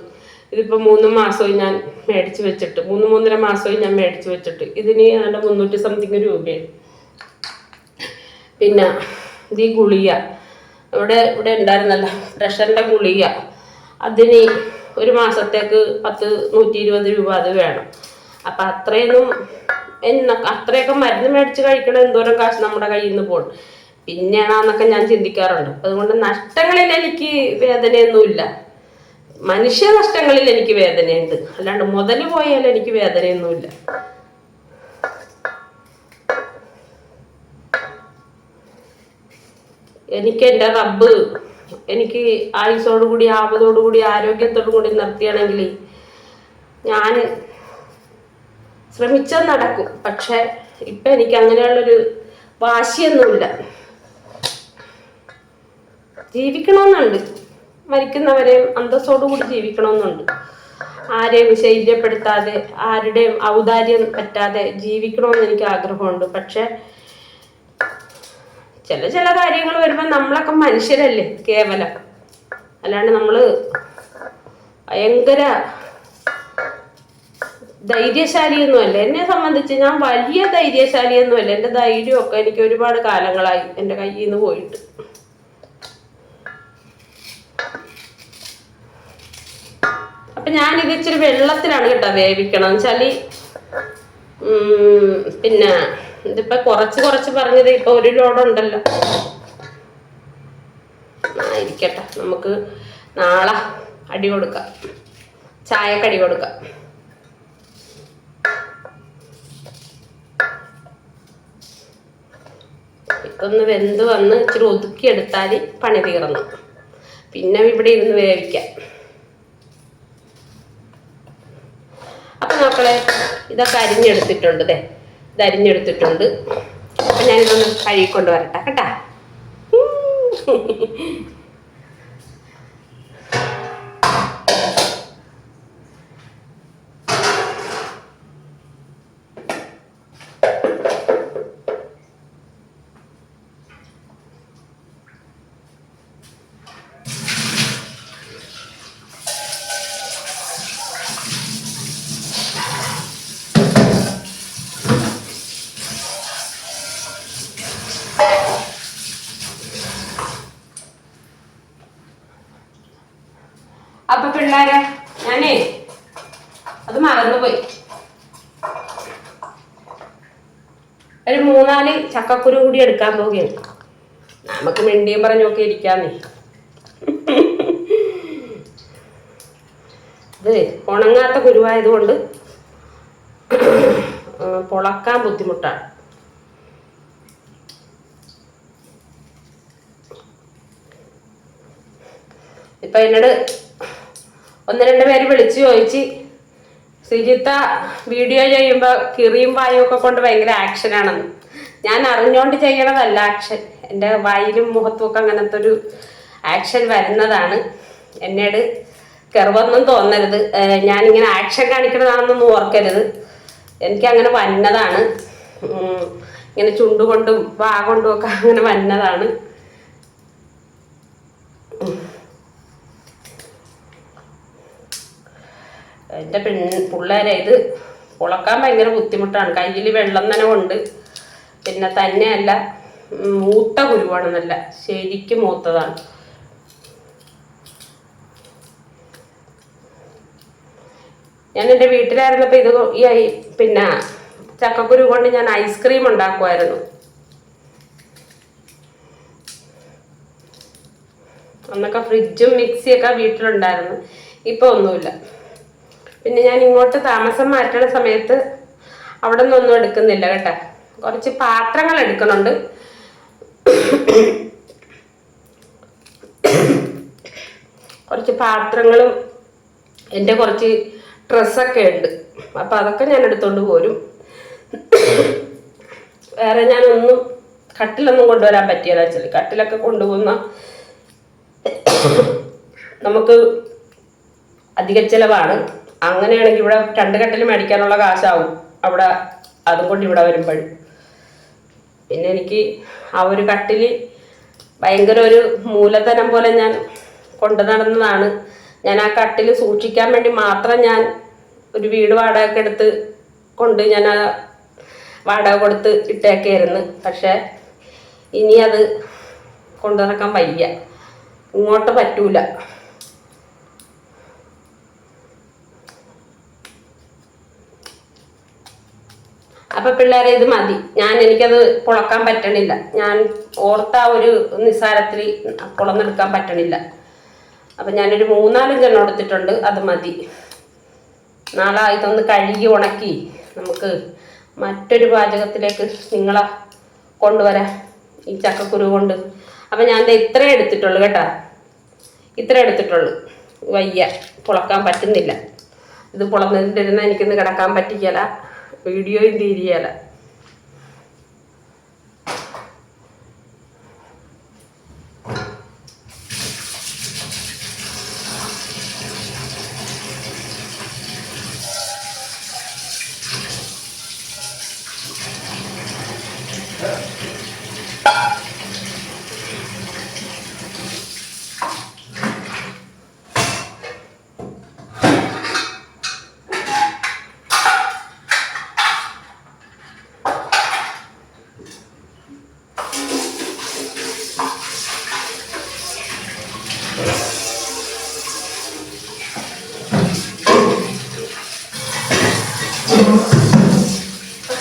ഇതിപ്പോൾ 3 മാസമായി ഞാൻ മേടിച്ച് വെച്ചിട്ട്, 3-3.5 മാസമായി ഞാൻ മേടിച്ച് വെച്ചിട്ട്. ഇതിന് നല്ല 300 സംതിങ് രൂപയാണ്. പിന്നെ ഇത് ഈ ഗുളിക ഇവിടെ ഉണ്ടായിരുന്നല്ല, പ്രഷറിൻ്റെ ഗുളിക, അതിന് ഒരു മാസത്തേക്ക് 120 രൂപ അത് വേണം. അപ്പം അത്രയൊക്കെ മരുന്ന് മേടിച്ച് കഴിക്കണം, എന്തോരം കാശ് നമ്മുടെ കയ്യിൽ നിന്ന് പോകും. പിന്നെയാണെന്നൊക്കെ ഞാൻ ചിന്തിക്കാറുണ്ട്. അതുകൊണ്ട് നഷ്ടങ്ങളിൽ എനിക്ക് വേദനയൊന്നുമില്ല. മനുഷ്യനഷ്ടങ്ങളിൽ എനിക്ക് വേദനയുണ്ട്, അല്ലാണ്ട് മുതൽ പോയാൽ എനിക്ക് വേദനയൊന്നുമില്ല. എനിക്ക് എൻ്റെ റബ്ബ് എനിക്ക് ആയുസോടുകൂടി ആപതോടുകൂടി ആരോഗ്യത്തോടു കൂടി നിർത്തിയാണെങ്കിൽ ഞാൻ ശ്രമിച്ചാൽ നടക്കും. പക്ഷെ ഇപ്പം എനിക്ക് അങ്ങനെയുള്ളൊരു വാശിയൊന്നുമില്ല. ജീവിക്കണമെന്നുണ്ട്, മരിക്കുന്നവരെയും അന്തസ്സോടുകൂടി ജീവിക്കണമെന്നുണ്ട്. ആരെയും ശല്യപ്പെടുത്താതെ ആരുടെയും ഔദാര്യം പറ്റാതെ ജീവിക്കണമെന്ന് എനിക്ക് ആഗ്രഹമുണ്ട്. പക്ഷെ ചില കാര്യങ്ങൾ വരുമ്പോൾ നമ്മളൊക്കെ മനുഷ്യരല്ലേ കേവലം, അല്ലാണ്ട് നമ്മൾ ഭയങ്കര ധൈര്യശാലിയൊന്നുമല്ല. എന്നെ സംബന്ധിച്ച് ഞാൻ വലിയ ധൈര്യശാലിയൊന്നുമല്ല. എൻ്റെ ധൈര്യമൊക്കെ എനിക്ക് ഒരുപാട് കാലങ്ങളായി എൻ്റെ കയ്യിൽ നിന്ന് പോയിട്ട്. അപ്പൊ ഞാനിത് ഇച്ചിരി വെള്ളത്തിലാണ് കേട്ടോ വേവിക്കണം വെച്ചാല്. പിന്നെ ഇതിപ്പോ കുറച്ച് പറഞ്ഞത് ഇപ്പൊ 1 ലോഡുണ്ടല്ലോ. ഇരിക്കട്ടെ, നമുക്ക് നാളെ അടി കൊടുക്കാം, ചായക്കടി കൊടുക്കാം. ഇപ്പൊന്ന് വെന്ത് വന്ന് ഇച്ചിരി ഒതുക്കിയെടുത്താൽ പണി തീർന്നു. പിന്നെ ഇവിടെ ഇരുന്ന് വേവിക്കാം. അപ്പൊ മക്കളെ, ഇതൊക്കെ അരിഞ്ഞെടുത്തിട്ടുണ്ട്. ഇത് അരിഞ്ഞെടുത്തിട്ടുണ്ട്. അപ്പൊ ഞാനിതൊന്ന് കഴുകിക്കൊണ്ട് വരട്ടെ കേട്ടാ. അപ്പൊ പിള്ളേരെ, ഞാനേ അത് മറന്നുപോയി. ഒരു 3-4 ചക്കക്കുരു കൂടി എടുക്കാൻ പോവുകയാണ്. നമുക്ക് മിണ്ടിയും പറഞ്ഞൊക്കെ ഇരിക്കാന്നേ. ഇത് ഉണങ്ങാത്ത കുരുവായതുകൊണ്ട് പൊളക്കാൻ ബുദ്ധിമുട്ടാണ്. ഇപ്പൊ എന്നോട് 1-2 പേര് വിളിച്ചു ചോദിച്ച്, ശ്രീജിത്ത വീഡിയോ ചെയ്യുമ്പോൾ കിറിയും വായും ഒക്കെ കൊണ്ട് ഭയങ്കര ആക്ഷനാണെന്ന്. ഞാൻ അറിഞ്ഞുകൊണ്ട് ചെയ്യണതല്ല ആക്ഷൻ, എൻ്റെ വായിലും മുഖത്തും ഒക്കെ അങ്ങനത്തെ ഒരു ആക്ഷൻ വരുന്നതാണ്. എന്നോട് കെറുവൊന്നും തോന്നരുത്, ഞാനിങ്ങനെ ആക്ഷൻ കാണിക്കണതാണെന്നൊന്നും ഓർക്കരുത്. എനിക്കങ്ങനെ വന്നതാണ്. ഇങ്ങനെ ചുണ്ടുകൊണ്ടും വാ കൊണ്ടും ഒക്കെ അങ്ങനെ വന്നതാണ്. എൻ്റെ പിള്ളേരെ ഇത് പൊളക്കാൻ ഭയങ്കര ബുദ്ധിമുട്ടാണ്. കയ്യിൽ വെള്ളം നനവുണ്ട്. പിന്നെ തന്നെയല്ല, മൂത്ത കുരുവാണെന്നല്ല, ശരിക്കും മൂത്തതാണ്. ഞാൻ എൻ്റെ വീട്ടിലായിരുന്നപ്പോൾ ഇത് പിന്നെ ചക്കക്കുരു കൊണ്ട് ഞാൻ ഐസ്ക്രീം ഉണ്ടാക്കുമായിരുന്നു. അന്നൊക്കെ ഫ്രിഡ്ജും മിക്സിയൊക്കെ വീട്ടിലുണ്ടായിരുന്നു. ഇപ്പൊ ഒന്നുമില്ല. പിന്നെ ഞാൻ ഇങ്ങോട്ട് താമസം മാറ്റുന്ന സമയത്ത് അവിടെ നിന്നൊന്നും എടുക്കുന്നില്ല കേട്ടോ. കുറച്ച് പാത്രങ്ങൾ എടുക്കുന്നുണ്ട്. കുറച്ച് പാത്രങ്ങളും എൻ്റെ കുറച്ച് ഡ്രസ്സൊക്കെ ഉണ്ട്. അപ്പം അതൊക്കെ ഞാൻ എടുത്തുകൊണ്ട് പോരും. വേറെ ഞാനൊന്നും കട്ടിലൊന്നും കൊണ്ടുവരാൻ പറ്റിയല്ല. വെച്ചാൽ കട്ടിലൊക്കെ കൊണ്ടുപോകുന്ന നമുക്ക് അധിക ചിലവാണ്. അങ്ങനെയാണെങ്കിൽ ഇവിടെ 2 കട്ടിൽ മേടിക്കാനുള്ള കാശാവും അവിടെ, അതും കൊണ്ട് ഇവിടെ വരുമ്പോഴും. പിന്നെ എനിക്ക് ആ ഒരു കട്ടിൽ ഭയങ്കര ഒരു മൂലധനം പോലെ ഞാൻ കൊണ്ടു നടന്നതാണ്. ഞാൻ ആ കട്ടിൽ സൂക്ഷിക്കാൻ വേണ്ടി മാത്രം ഞാൻ ഒരു വീട് വാടകയ്ക്ക് എടുത്ത് കൊണ്ട് ഞാൻ ആ വാടക കൊടുത്ത് ഇട്ടേക്കായിരുന്നു. പക്ഷെ ഇനി അത് കൊണ്ടു നടക്കാൻ വയ്യ, ഇങ്ങോട്ട് പറ്റൂല. അപ്പൊ പിള്ളേരെ ഇത് മതി. എനിക്കത് പൊളക്കാൻ പറ്റണില്ല. ഞാൻ ഓർത്ത ഒരു നിസ്സാരത്തിൽ പൊളന്നെടുക്കാൻ പറ്റണില്ല. അപ്പം ഞാനൊരു 3-4 എടുത്തിട്ടുണ്ട്, അത് മതി. നാളെ ഇതൊന്ന് കഴുകി ഉണക്കി നമുക്ക് മറ്റൊരു പാചകത്തിലേക്ക് നിങ്ങളെ കൊണ്ടുവരാം ഈ ചക്കക്കുരു കൊണ്ട്. അപ്പം ഞാൻ ഇത്രേ എടുത്തിട്ടുള്ളൂ കേട്ടോ, ഇത്ര എടുത്തിട്ടുള്ളൂ. വയ്യ, പുളക്കാൻ പറ്റുന്നില്ല. ഇത് പുളന്നിട്ടിരുന്നാൽ എനിക്കൊന്ന് കിടക്കാൻ പറ്റിക്കല, വീഡിയോയും തീരിയല.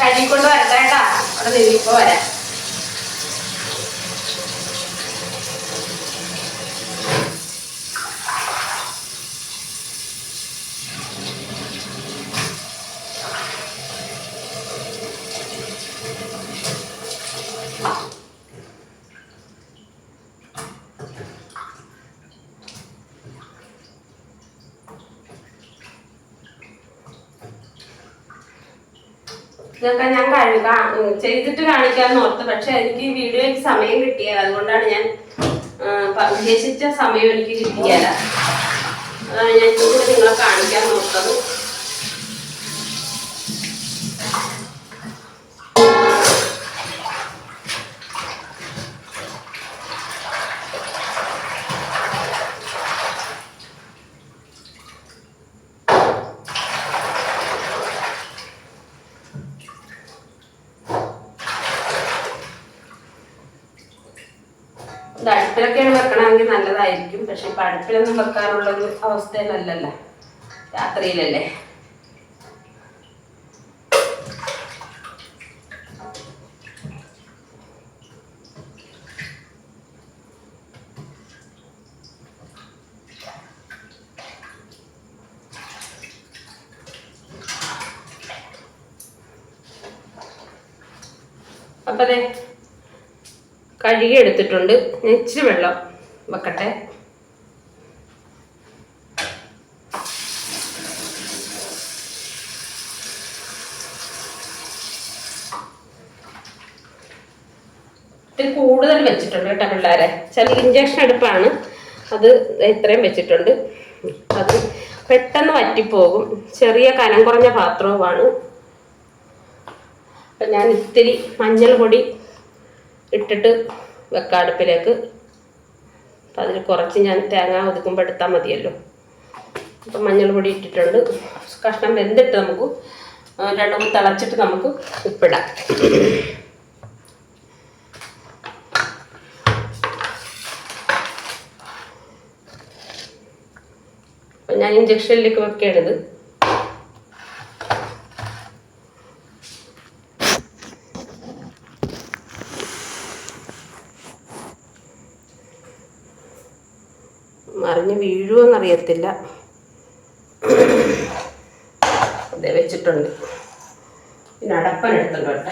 കഴുകിക്കൊണ്ട് വരട്ടെ കേട്ടാ, അവിടെ നിന്നിപ്പോ വരാം. ഇതൊക്കെ ഞാൻ ചെയ്തിട്ട് കാണിക്കാമെന്ന് ഓർത്ത്, പക്ഷെ എനിക്ക് വീഡിയോയ്ക്ക് സമയം കിട്ടിയത്, അതുകൊണ്ടാണ് ഞാൻ ഉദ്ദേശിച്ച സമയം എനിക്ക് കിട്ടിയല്ല. അതാണ് ഞാൻ ഇതുകൂടെ നിങ്ങളെ കാണിക്കാൻ നോക്കുന്നത്. ഇത് അടുപ്പിലൊക്കെയാണ് വെക്കണമെങ്കിൽ നല്ലതായിരിക്കും, പക്ഷെ ഇപ്പം അടുപ്പിലൊന്നും വെക്കാനുള്ളൊരു അവസ്ഥയിലല്ലല്ലോ, രാത്രിയിലല്ലേ. അപ്പം അതെ കഴുകി എടുത്തിട്ടുണ്ട്. ഞാൻ ഇച്ചിരി വെള്ളം വെക്കട്ടെ. ഇത്തിരി കൂടുതൽ വെച്ചിട്ടുണ്ട് കേട്ടോ പിള്ളേരെ. ചില ഇഞ്ചക്ഷൻ അടുപ്പാണ്, അത് ഇത്രയും വെച്ചിട്ടുണ്ട്. അത് പെട്ടെന്ന് വറ്റിപ്പോകും, ചെറിയ കനം കുറഞ്ഞ പാത്രവുമാണ്. അപ്പം ഞാൻ ഇത്തിരി മഞ്ഞൾ പൊടി ഇട്ടിട്ട് വെക്കാം അടുപ്പിലേക്ക്. അപ്പം അതിൽ കുറച്ച് ഞാൻ തേങ്ങ ഒതുക്കുമ്പോൾ എടുത്താൽ മതിയല്ലോ. അപ്പം മഞ്ഞൾ പൊടി ഇട്ടിട്ടുണ്ട്. കഷ്ണം വെന്തിട്ട് നമുക്ക് 2 തിളച്ചിട്ട് നമുക്ക് ഉപ്പിടാം. അപ്പം ഞാൻ ഇഞ്ചക്ഷനിലേക്ക് വെക്കേണ്ടത്. മറിഞ്ഞ് വീഴുമെന്നറിയത്തില്ല. അതേ വെച്ചിട്ടുണ്ട്. പിന്നെ അടപ്പൻ എടുത്തിട്ടുണ്ട് കേട്ടോ.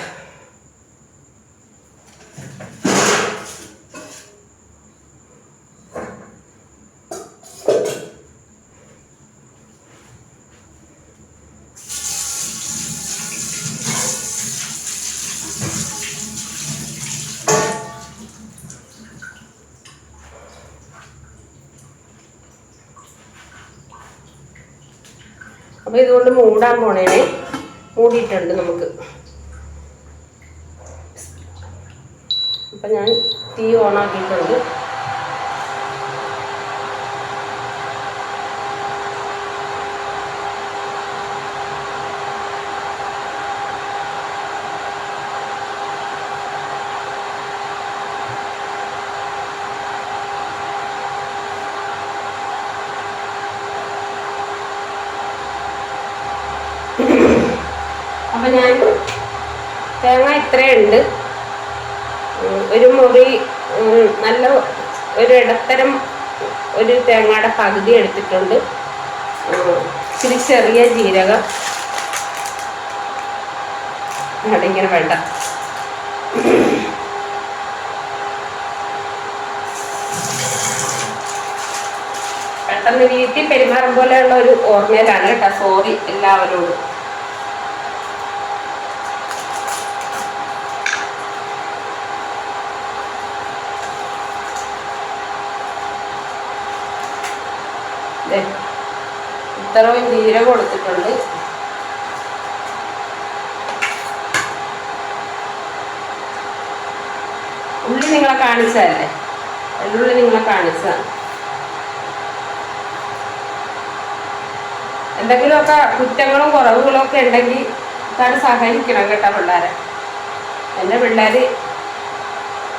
അപ്പോൾ ഇതുകൊണ്ട് മൂടാൻ പോണേനെ മൂടിയിട്ടുണ്ട് നമുക്ക്. അപ്പം ഞാൻ തീ ഓണാക്കിയിട്ടുണ്ട്. അപ്പം ഞാൻ തേങ്ങ ഇത്രയുണ്ട്. ഒരു മുറി നല്ല ഒരു ഇടത്തരം ഒരു തേങ്ങയുടെ പകുതി എടുത്തിട്ടുണ്ട്. ഇച്ചിരി ചെറിയ ജീരകം, അതിങ്ങനെ വേണ്ട. പെട്ടെന്ന് വീട്ടിൽ പെരുമാറും പോലെയുള്ള ഒരു ഓർമ്മയിലാണ് കേട്ടോ, സോറി എല്ലാവരോടും. ഇത്രയും ജീരകം കൊടുത്തിട്ടുണ്ട്. ഉള്ളി നിങ്ങളെ കാണിച്ചതല്ലേ, വെള്ളുള്ളി നിങ്ങളെ കാണിച്ചതാണ്. എന്തെങ്കിലുമൊക്കെ കുറ്റങ്ങളും കുറവുകളും ഒക്കെ ഉണ്ടെങ്കിൽ ഇതാണ് സഹകരിക്കണം കേട്ടോ പിള്ളേരെ. എൻ്റെ പിള്ളേർ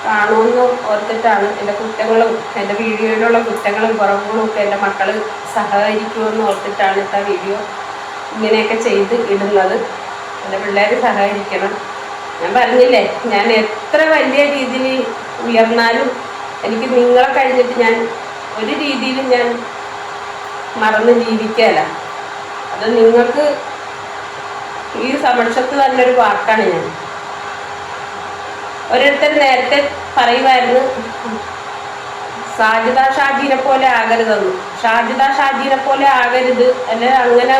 കാണുമെന്ന് ഓർത്തിട്ടാണ് എൻ്റെ കുറ്റങ്ങളും എൻ്റെ വീഡിയോയിലുള്ള കുറ്റങ്ങളും കുറവുകളും ഒക്കെ എൻ്റെ മക്കൾ സഹകരിക്കുമെന്ന് ഓർത്തിട്ടാണ് ഇത്ത വീഡിയോ ഇങ്ങനെയൊക്കെ ചെയ്ത് ഇടുന്നത്. എൻ്റെ പിള്ളേർ സഹകരിക്കണം. ഞാൻ പറഞ്ഞില്ലേ, ഞാൻ എത്ര വലിയ രീതിയിൽ ഉയർന്നാലും എനിക്ക് നിങ്ങളെ കഴിഞ്ഞിട്ട് ഞാൻ ഒരു രീതിയിലും ഞാൻ മറന്ന് ജീവിക്കുകയല്ല. അത് നിങ്ങൾക്ക് ഈ സമക്ഷത്ത് തന്നെ ഒരു വാക്കാണ്. ഞാൻ ഓരോരുത്തർ നേരത്തെ പറയുമായിരുന്നു സാജിദ ഷാജീനെ പോലെ ആകരുതെന്ന്. സാജിദ ഷാജീനെ പോലെ ആകരുത്, അല്ലെ അങ്ങനെ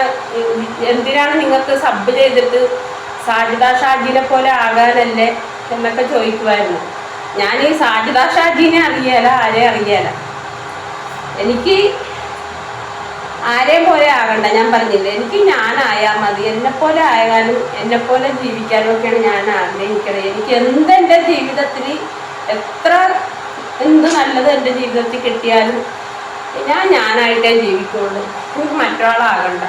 എന്തിനാണ് നിങ്ങൾക്ക് സബ് ചെയ്തിട്ട് സാജിദ ഷാജീനെ പോലെ ആകാനല്ലേ എന്നൊക്കെ ചോദിക്കുമായിരുന്നു. ഞാൻ ഈ സാജിദ ഷാജീനെ അറിയാല, ആരെ അറിയാല. എനിക്ക് ആരെയും പോലെ ആകണ്ട. ഞാൻ പറഞ്ഞില്ലേ, എനിക്ക് ഞാനായാൽ മതി. എന്നെപ്പോലെ ആകാനും എന്നെപ്പോലെ ജീവിക്കാനും ഒക്കെയാണ് ഞാൻ ആഗ്രഹിക്കുന്നത്. എനിക്ക് എന്തെൻ്റെ ജീവിതത്തിൽ എന്ത് നല്ലത് എൻ്റെ ജീവിതത്തിൽ കിട്ടിയാലും ഞാനായിട്ടേ ജീവിക്കുള്ളൂ. എനിക്ക് മറ്റൊരാളാകണ്ട.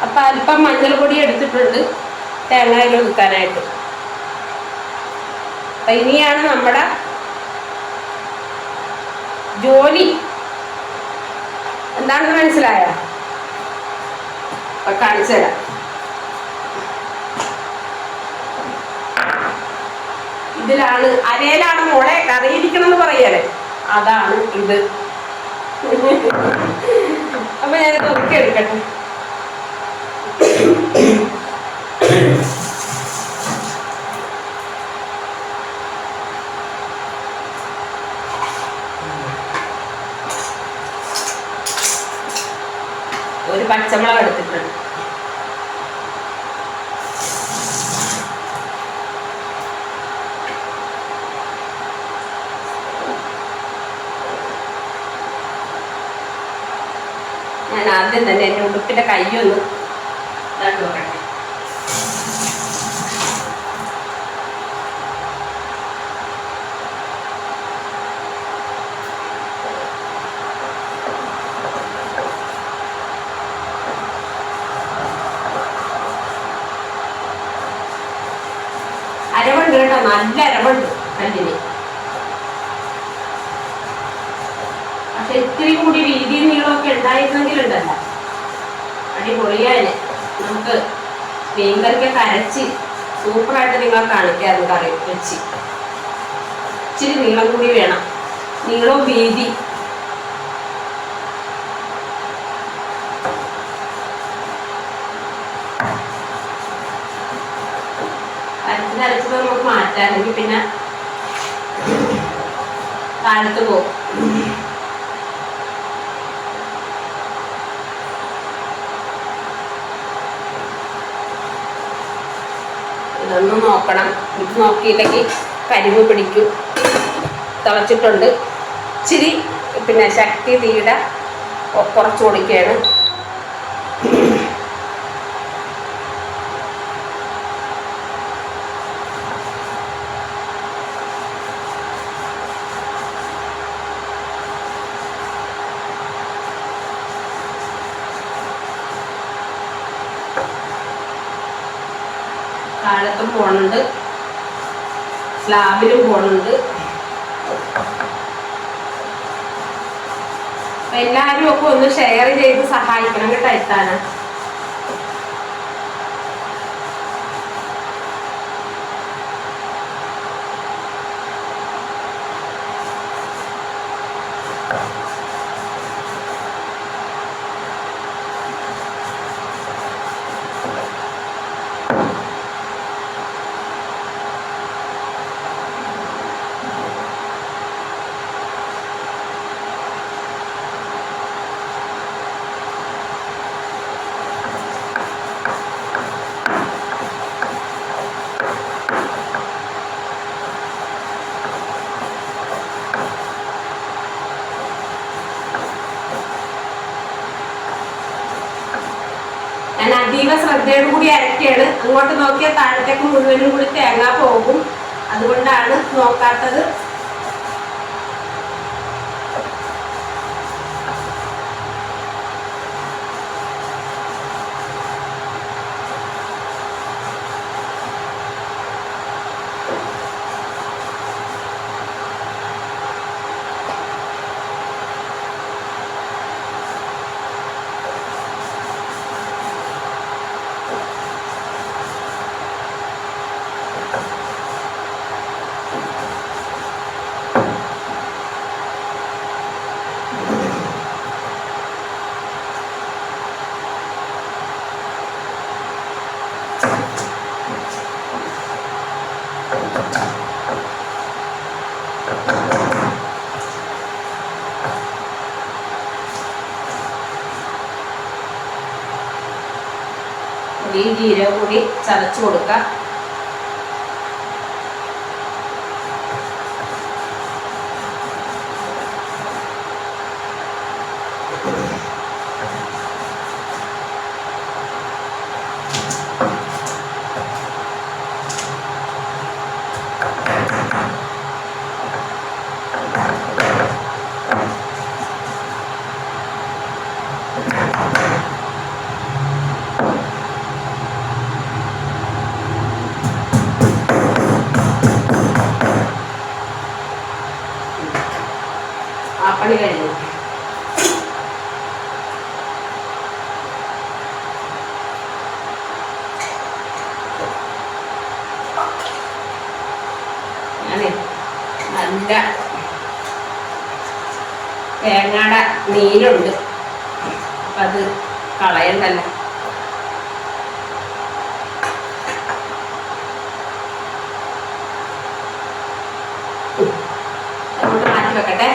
അപ്പം അല്പം മഞ്ഞൾ പൊടി എടുത്തിട്ടുണ്ട് തേങ്ങയിൽ ഒതുക്കാനായിട്ട്. അപ്പം ഇനിയാണ് നമ്മുടെ ജോലി. എന്താണെന്ന് മനസ്സിലായോ? അപ്പം കാണിച്ചു തരാം. ഇതിലാണ്, അരയിലാണ് മോളെ കറിയിരിക്കണം എന്ന് പറയല്ലേ, അതാണ് ഇത്. അപ്പൊ ഞാനിത് ഒതുക്കി എടുക്കട്ടെ. ഒരു പച്ചമുളക് എടുത്തിട്ടുണ്ട്. ഞാൻ ആദ്യം തന്നെ എൻ്റെ ഉടുപ്പിൻ്റെ കൈയൊന്ന് ഇതാക്കി നോക്കട്ടെ. അരവുണ്ട് കേട്ടോ, നല്ല അരവുണ്ട് കല്ലിന്. പക്ഷെ ഇത്തിരി കൂടി വീതി നീളമൊക്കെ ഉണ്ടായിരുന്നെങ്കിലുണ്ടല്ല അടിപൊളിയാന്. നമുക്ക് മീൻകറിക്കൊക്കെ അരച്ച് സൂപ്പറായിട്ട് നിങ്ങളെ കാണിക്കാറുണ്ട് കറി വെച്ച്. ഇച്ചിരി നീളം കൂടി വേണം, നീളവും വീതി. അരച്ചത് നമുക്ക് മാറ്റാമെങ്കിൽ പിന്നെ കാലത്ത് പോകും. ഇതൊന്നും നോക്കണം, ഇത് നോക്കിയില്ലെങ്കിൽ കരിവ് പിടിക്കും. തിളച്ചിട്ടുണ്ട്. ഇച്ചിരി പിന്നെ ശക്തി തീയുടെ കുറച്ച് കൊടുക്കുകയാണ്. കാലത്തും പോണുണ്ട്, സ്ലാബിലും പോണുണ്ട്. എല്ലാവരും ഒക്കെ ഒന്ന് ഷെയർ ചെയ്ത് സഹായിക്കണം കേട്ടോ. എത്താന് അതീവ ശ്രദ്ധയോടു കൂടി അരക്കുകയാണ്. അങ്ങോട്ട് നോക്കിയാൽ താഴത്തേക്ക് മുഴുവനും കൂടി തേങ്ങ പോകും, അതുകൊണ്ടാണ് നോക്കാത്തത്. ഈ ജീരകം കൂടി ചതച്ച് കൊടുക്കാം. പണി കഴിഞ്ഞു. ഞാനേ നല്ല തേങ്ങയുടെ നീരുണ്ട്, അപ്പം അത് കളയണ്ടല്ലോ. അങ്ങോട്ട് മാറ്റി വെക്കട്ടെ.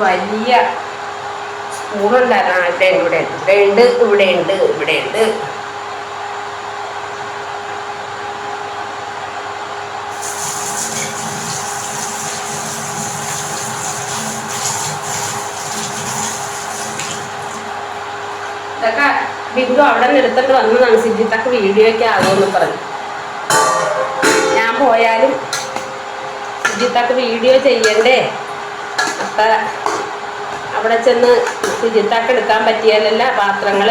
വലിയ സ്പൂണുണ്ടായിരുന്നു. ഇവിടെ ഉണ്ട്, ഇവിടെ ഉണ്ട്, ഇവിടെ ഉണ്ട്. ഇതൊക്കെ ബിന്ദു അവിടെ നിന്ന് എടുത്തിട്ട് വന്നതാണ്. സിജിത്തൊക്കെ വീഡിയോയ്ക്ക് ആകുമെന്ന് പറഞ്ഞു. ഞാൻ പോയാലും സിജിത്തൊക്കെ വീഡിയോ ചെയ്യണ്ടേ, അപ്പം അവിടെ ചെന്ന് സിജിത്തൊക്കെ എടുക്കാൻ പറ്റിയാലല്ല പാത്രങ്ങൾ.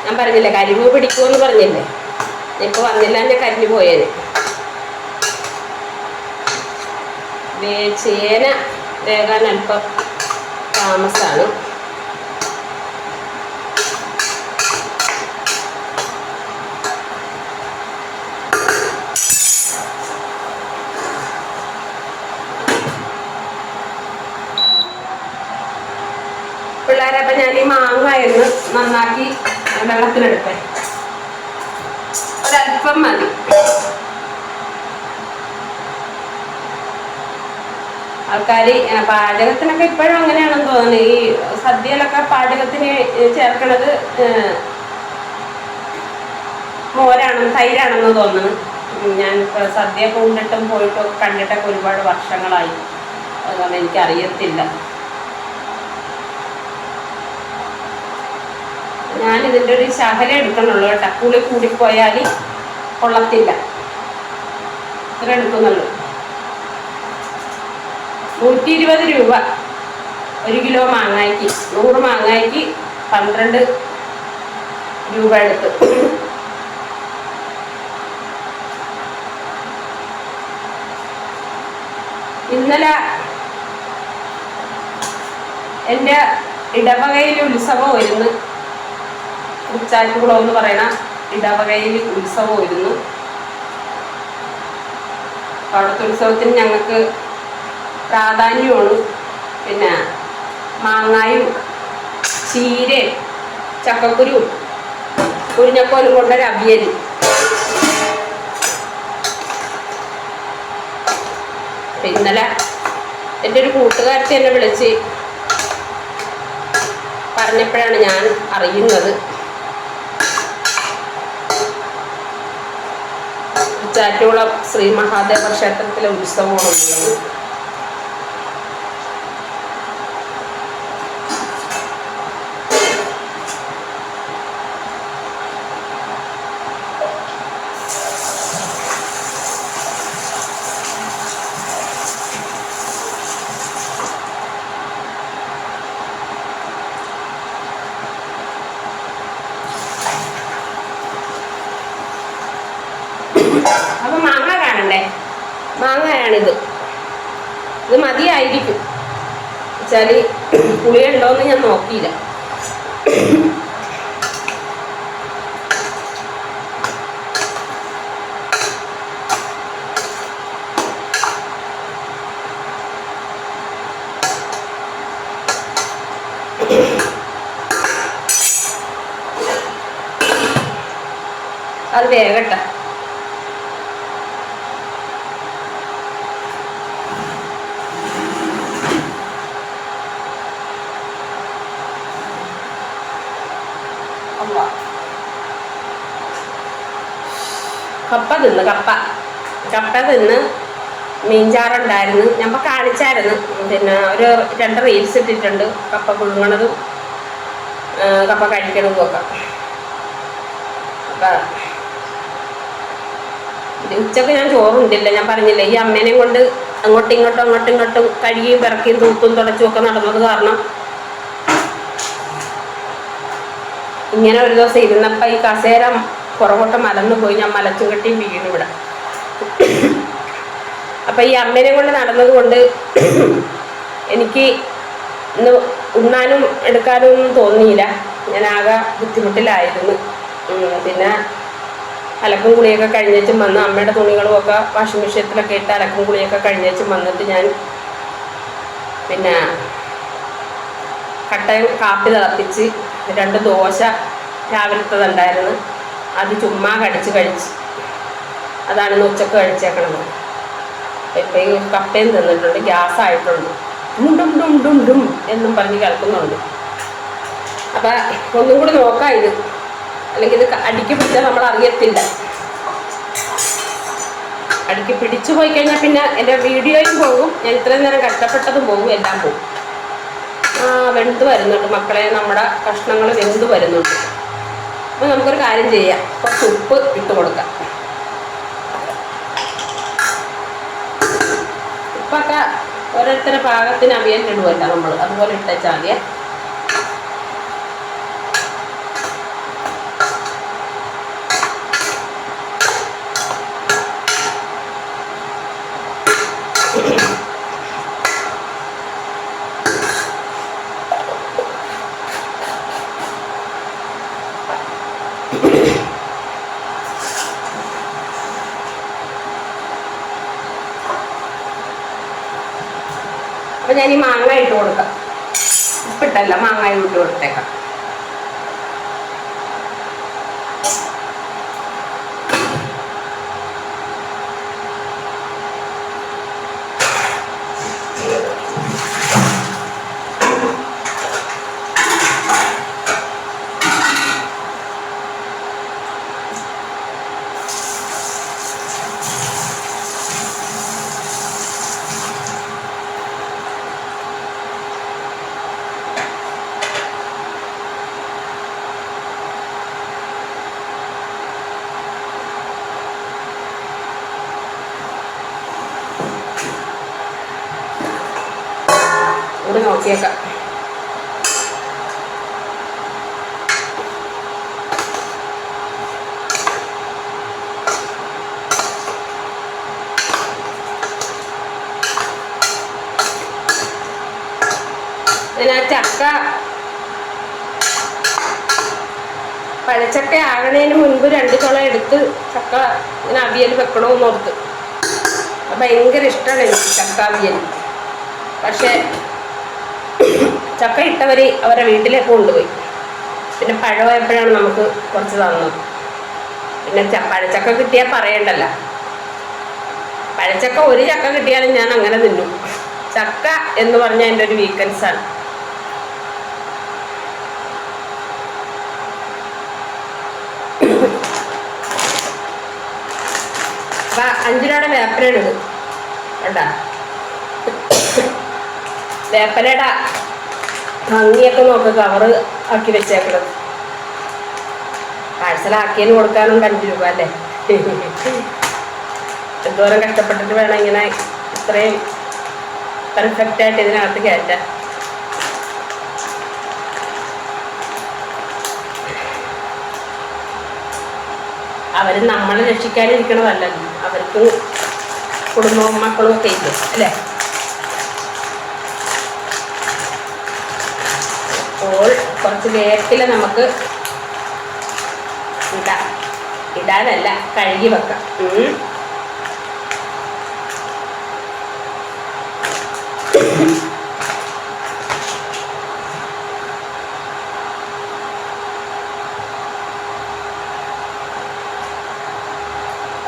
ഞാൻ പറഞ്ഞില്ലേ കരിമു പിടിക്കുമെന്ന് പറഞ്ഞില്ലേ, ഇപ്പോൾ വന്നില്ല ഞാൻ കരിഞ്ഞു പോയേന്. ചേന വേകാൻ അല്പം താമസമാണ്. പിള്ളേരപ്പം ഞാൻ ഈ മാങ്ങായിരുന്നു നന്നാക്കി വെള്ളത്തിലെടുത്തേ. ഒരല്പം മതി. ആൾക്കാർ പാചകത്തിനൊക്കെ ഇപ്പോഴും അങ്ങനെയാണെന്ന് തോന്നുന്നു. ഈ സദ്യയിലൊക്കെ പാചകത്തിന് ചേർക്കണത് മോരാണെന്ന്, തൈരാണെന്ന് തോന്നുന്നു. ഞാൻ സദ്യ കൊണ്ടിട്ടും പോയിട്ടും ഒക്കെ കണ്ടിട്ടൊക്കെ ഒരുപാട് വർഷങ്ങളായി, അതുകൊണ്ട് എനിക്കറിയത്തില്ല. ഞാനിതിൻ്റെ ഒരു ശകലം എടുക്കണുള്ളൂ കേട്ടോ. പുളി കൂടിപ്പോയാൽ കൊള്ളത്തില്ല. ഇത്ര എടുക്കുന്നുള്ളൂ. 120 രൂപ 1 കിലോ മാങ്ങായ്ക്ക്. 100 മാങ്ങായ്ക്ക് 12 രൂപ എടുത്ത്. ഇന്നലെ എൻ്റെ ഇടവകയിൽ ഉത്സവമായിരുന്നു. ഉച്ചാറ്റുകുളം എന്ന് പറയുന്ന ഇടവകയിൽ ഉത്സവമായിരുന്നു. അവിടുത്തെ ഉത്സവത്തിന് ഞങ്ങൾക്ക് പ്രാധാന്യമാണ്. പിന്നെ മാങ്ങായും ചീരയും ചക്കക്കുരുവും കുരിഞ്ഞക്കോലും കൊണ്ടൊരു അവിയൽ. ഇന്നലെ എൻ്റെ ഒരു കൂട്ടുകാരത്തി എന്നെ വിളിച്ച് പറഞ്ഞപ്പോഴാണ് ഞാൻ അറിയുന്നത് ചാറ്റുകുളം ശ്രീ മഹാദേവ ക്ഷേത്രത്തിലെ ഉത്സവമാണുള്ളത്. അപ്പൊ മാങ്ങ കാണണ്ടേ? മാങ്ങയാണിത്. ഇത് മതിയായിരിക്കും വെച്ചാല് പുളിയുണ്ടോന്ന് ഞാൻ നോക്കിയില്ല. അത് വേഗട്ടെ. കപ്പ തിന്ന് മീൻചാറുണ്ടായിരുന്നു. ഞമ്മ കാണിച്ചായിരുന്നു. പിന്നെ ഒരു 2 റീൽസ് ഇട്ടിട്ടുണ്ട്. കപ്പ പുഴുങ്ങണതും കപ്പ കഴിക്കണതും ഒക്കെ. അപ്പം ഉച്ചക്ക് ഞാൻ ചോറുണ്ടില്ല. ഞാൻ പറഞ്ഞില്ല, ഈ അമ്മേനെയും കൊണ്ട് അങ്ങോട്ടും ഇങ്ങോട്ടും കഴുകിയും പിറക്കിയും തൂത്തും തുടച്ചും ഒക്കെ നടന്നത് കാരണം ഇങ്ങനെ ഒരു ദിവസം ഇരുന്നപ്പോൾ ഈ കസേര പുറകോട്ട് മലന്നു പോയി. ഞാൻ മലച്ചും കെട്ടിയും വീണു ഇവിടെ. അപ്പം ഈ അമ്മേനെ കൊണ്ട് നടന്നത് കൊണ്ട് എനിക്ക് ഇന്ന് ഉണ്ണാനും എടുക്കാനും ഒന്നും തോന്നിയില്ല. ഞാൻ ആകെ ബുദ്ധിമുട്ടിലായിരുന്നു. പിന്നെ അലക്കും കുളിയൊക്കെ കഴിഞ്ഞേച്ചും വന്ന് അമ്മയുടെ തുണികളും ഒക്കെ വാഷിംഗ് മെഷീനിലൊക്കെ ഇട്ട് അലക്കും കുളിയൊക്കെ കഴിഞ്ഞേച്ചും വന്നിട്ട് ഞാൻ പിന്നെ കട്ടൻ കാപ്പി തിളപ്പിച്ച് 2 ദോശ രാവിലത്തതുണ്ടായിരുന്നു. അത് ചുമ്മാ കഴിച്ച് അതാണ് ഇന്ന് ഉച്ചക്ക് കഴിച്ചേക്കണത്. ഇപ്പം ഈ കപ്പയും തിന്നിട്ടുണ്ട്. ഗ്യാസായിട്ടുണ്ട്. ഡും എന്നും പറഞ്ഞ് കേൾക്കുന്നുണ്ട്. അപ്പം ഒന്നും കൂടി നോക്കാം ഇത്. അല്ലെങ്കിൽ ഇത് അടുക്കി പിടിച്ചാൽ നമ്മൾ അറിയത്തില്ല. അടുക്കി പിടിച്ചു പോയി കഴിഞ്ഞാൽ പിന്നെ എൻ്റെ വീഡിയോയും പോകും, ഞാൻ ഇത്രയും നേരം കഷ്ടപ്പെട്ടതും പോകും, എല്ലാം പോകും. വെന്ത് വരുന്നുണ്ട് മക്കളെ, നമ്മുടെ കഷ്ണങ്ങൾ വെന്ത് വരുന്നുണ്ട്. അപ്പോൾ നമുക്കൊരു കാര്യം ചെയ്യാം, കുറച്ച് ഉപ്പ് ഇട്ട് കൊടുക്കാം. ഉപ്പൊക്കെ ഓരോരുത്തരുടെ പാകത്തിന് അവിയലിടുമല്ല നമ്മൾ, അതുപോലെ ഇട്ടേച്ചാൽ മതിയേ. അപ്പം ഞാൻ ഈ മാങ്ങ ഇട്ട് കൊടുക്കാം. ഉപ്പിട്ടല്ല, മാങ്ങ ഇട്ട് കൊടുത്തേക്കാം. ഇവിടെ നോക്കിയേക്കാം. ഞാൻ ചക്ക പഴച്ചക്ക ആകണേന് മുൻപ് 2 ചുള എടുത്ത് ചക്ക ഇങ്ങനെ അവിയൽ വെക്കണമെന്ന് ഓർത്ത്. ഭയങ്കര ഇഷ്ടമാണ് എനിക്ക് ചക്കാവിയൽ. പക്ഷേ ചക്ക ഇട്ടവർ അവരുടെ വീട്ടിലേക്ക് കൊണ്ടുപോയി. പിന്നെ പഴമായപ്പോഴാണ് നമുക്ക് കുറച്ച് തന്നത്. പിന്നെ പഴച്ചക്ക കിട്ടിയാൽ പറയണ്ടല്ലോ. പഴച്ചക്ക ഒരു ചക്ക കിട്ടിയാലും ഞാൻ അങ്ങനെ തിന്നും. ചക്ക എന്ന് പറഞ്ഞാൽ എൻ്റെ ഒരു വീക്കൻസാണ്. അപ്പം 5 രൂപയുടെ വേപ്പലയുടെ ഇടും കേട്ടാ. വേപ്പലയുടെ ഭംഗിയൊക്കെ നോക്ക്, കവറ് ആക്കി വെച്ചേക്കണത്. പാഴ്സലാക്കിയതിന് കൊടുക്കാനുണ്ട് 5 രൂപ അല്ലേ. എന്തോരം കഷ്ടപ്പെട്ടിട്ട് വേണം ഇങ്ങനെ ഇത്രയും പെർഫെക്റ്റായിട്ട് ഇതിനകത്ത് കയറ്റാൻ. അവർ നമ്മളെ രക്ഷിക്കാനിരിക്കണതല്ലല്ലോ, അവർക്ക് കുടുംബവും മക്കളും ഒക്കെ ഇല്ലേ അല്ലേ. അപ്പോൾ കുറച്ച് വേപ്പില നമുക്ക് ഇടാനല്ല, കഴുകി വെക്കാം.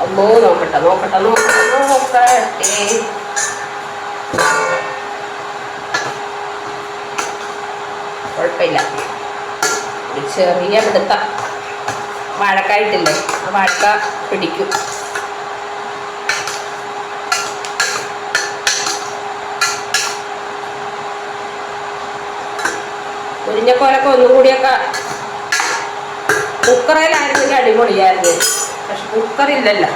അമ്മോ നോക്കട്ടെ നോക്കട്ടെ നോക്കട്ടെ നോക്കട്ടെ. കുഴപ്പമില്ല, ചെറിയ പിടുത്തം. വാഴക്കായിട്ടില്ലേ, ആ വാഴക്ക പിടിക്കും. മുരിഞ്ഞക്കോലൊക്കെ ഒന്നും കൂടിയൊക്കെ കുക്കറിലായിരുന്നെങ്കിൽ അടിപൊളിയായിരുന്നു. പക്ഷെ കുക്കറില്ലല്ലോ.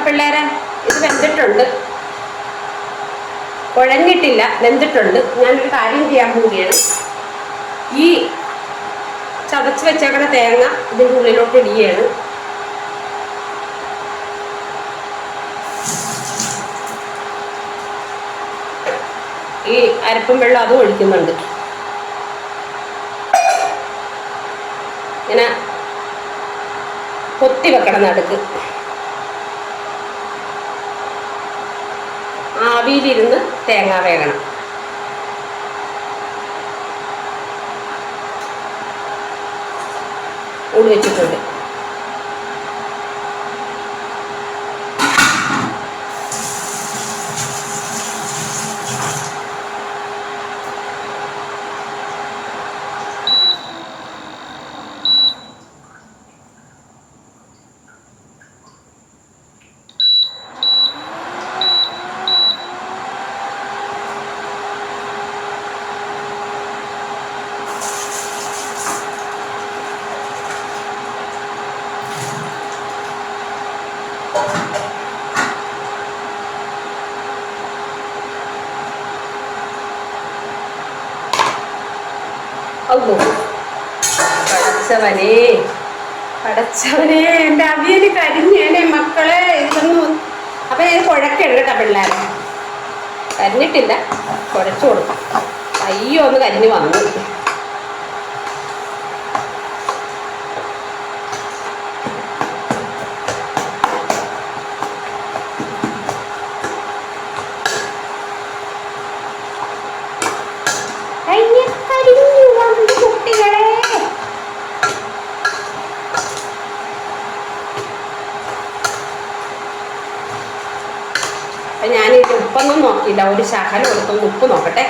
പിള്ളേരെ ഇത് വെന്തിട്ടുണ്ട്, കുഴഞ്ഞിട്ടില്ല, വെന്തിട്ടുണ്ട്. ഞാനൊരു കാര്യം ചെയ്യാൻ പോവുകയാണ്. ഈ ചതച്ച് വെച്ചേക്കണ തേങ്ങ ഇതിൻ്റെ ഉള്ളിലോട്ട് ഇടുകയാണ്. ഈ അരപ്പും വെള്ളം അതും ഒഴിക്കുന്നുണ്ട്. ഇങ്ങനെ കൊത്തി വെക്കണം നടുക്ക്. ആവിയിലിരുന്ന് തേങ്ങ വേകണം. മൂടി വെച്ചിട്ടുണ്ട്. അല്ലോ പടച്ചവനെ പടച്ചവനെ, എൻ്റെ അവിയൽ കരിഞ്ഞേനെ മക്കളെ. ഇതൊന്നും അപ്പം ഞാൻ കുഴക്കണം കേട്ടോ പിള്ളേരെ. കരിഞ്ഞിട്ടില്ല, കുഴച്ചു കൊടുക്കും. അയ്യോ ഒന്ന് കരിഞ്ഞ് വന്നു. ഞാനിത് ഉപ്പൊന്നും നോക്കിയില്ല, ഒരു ശകലം എടുത്തൊന്ന് ഉപ്പ് നോക്കട്ടെ.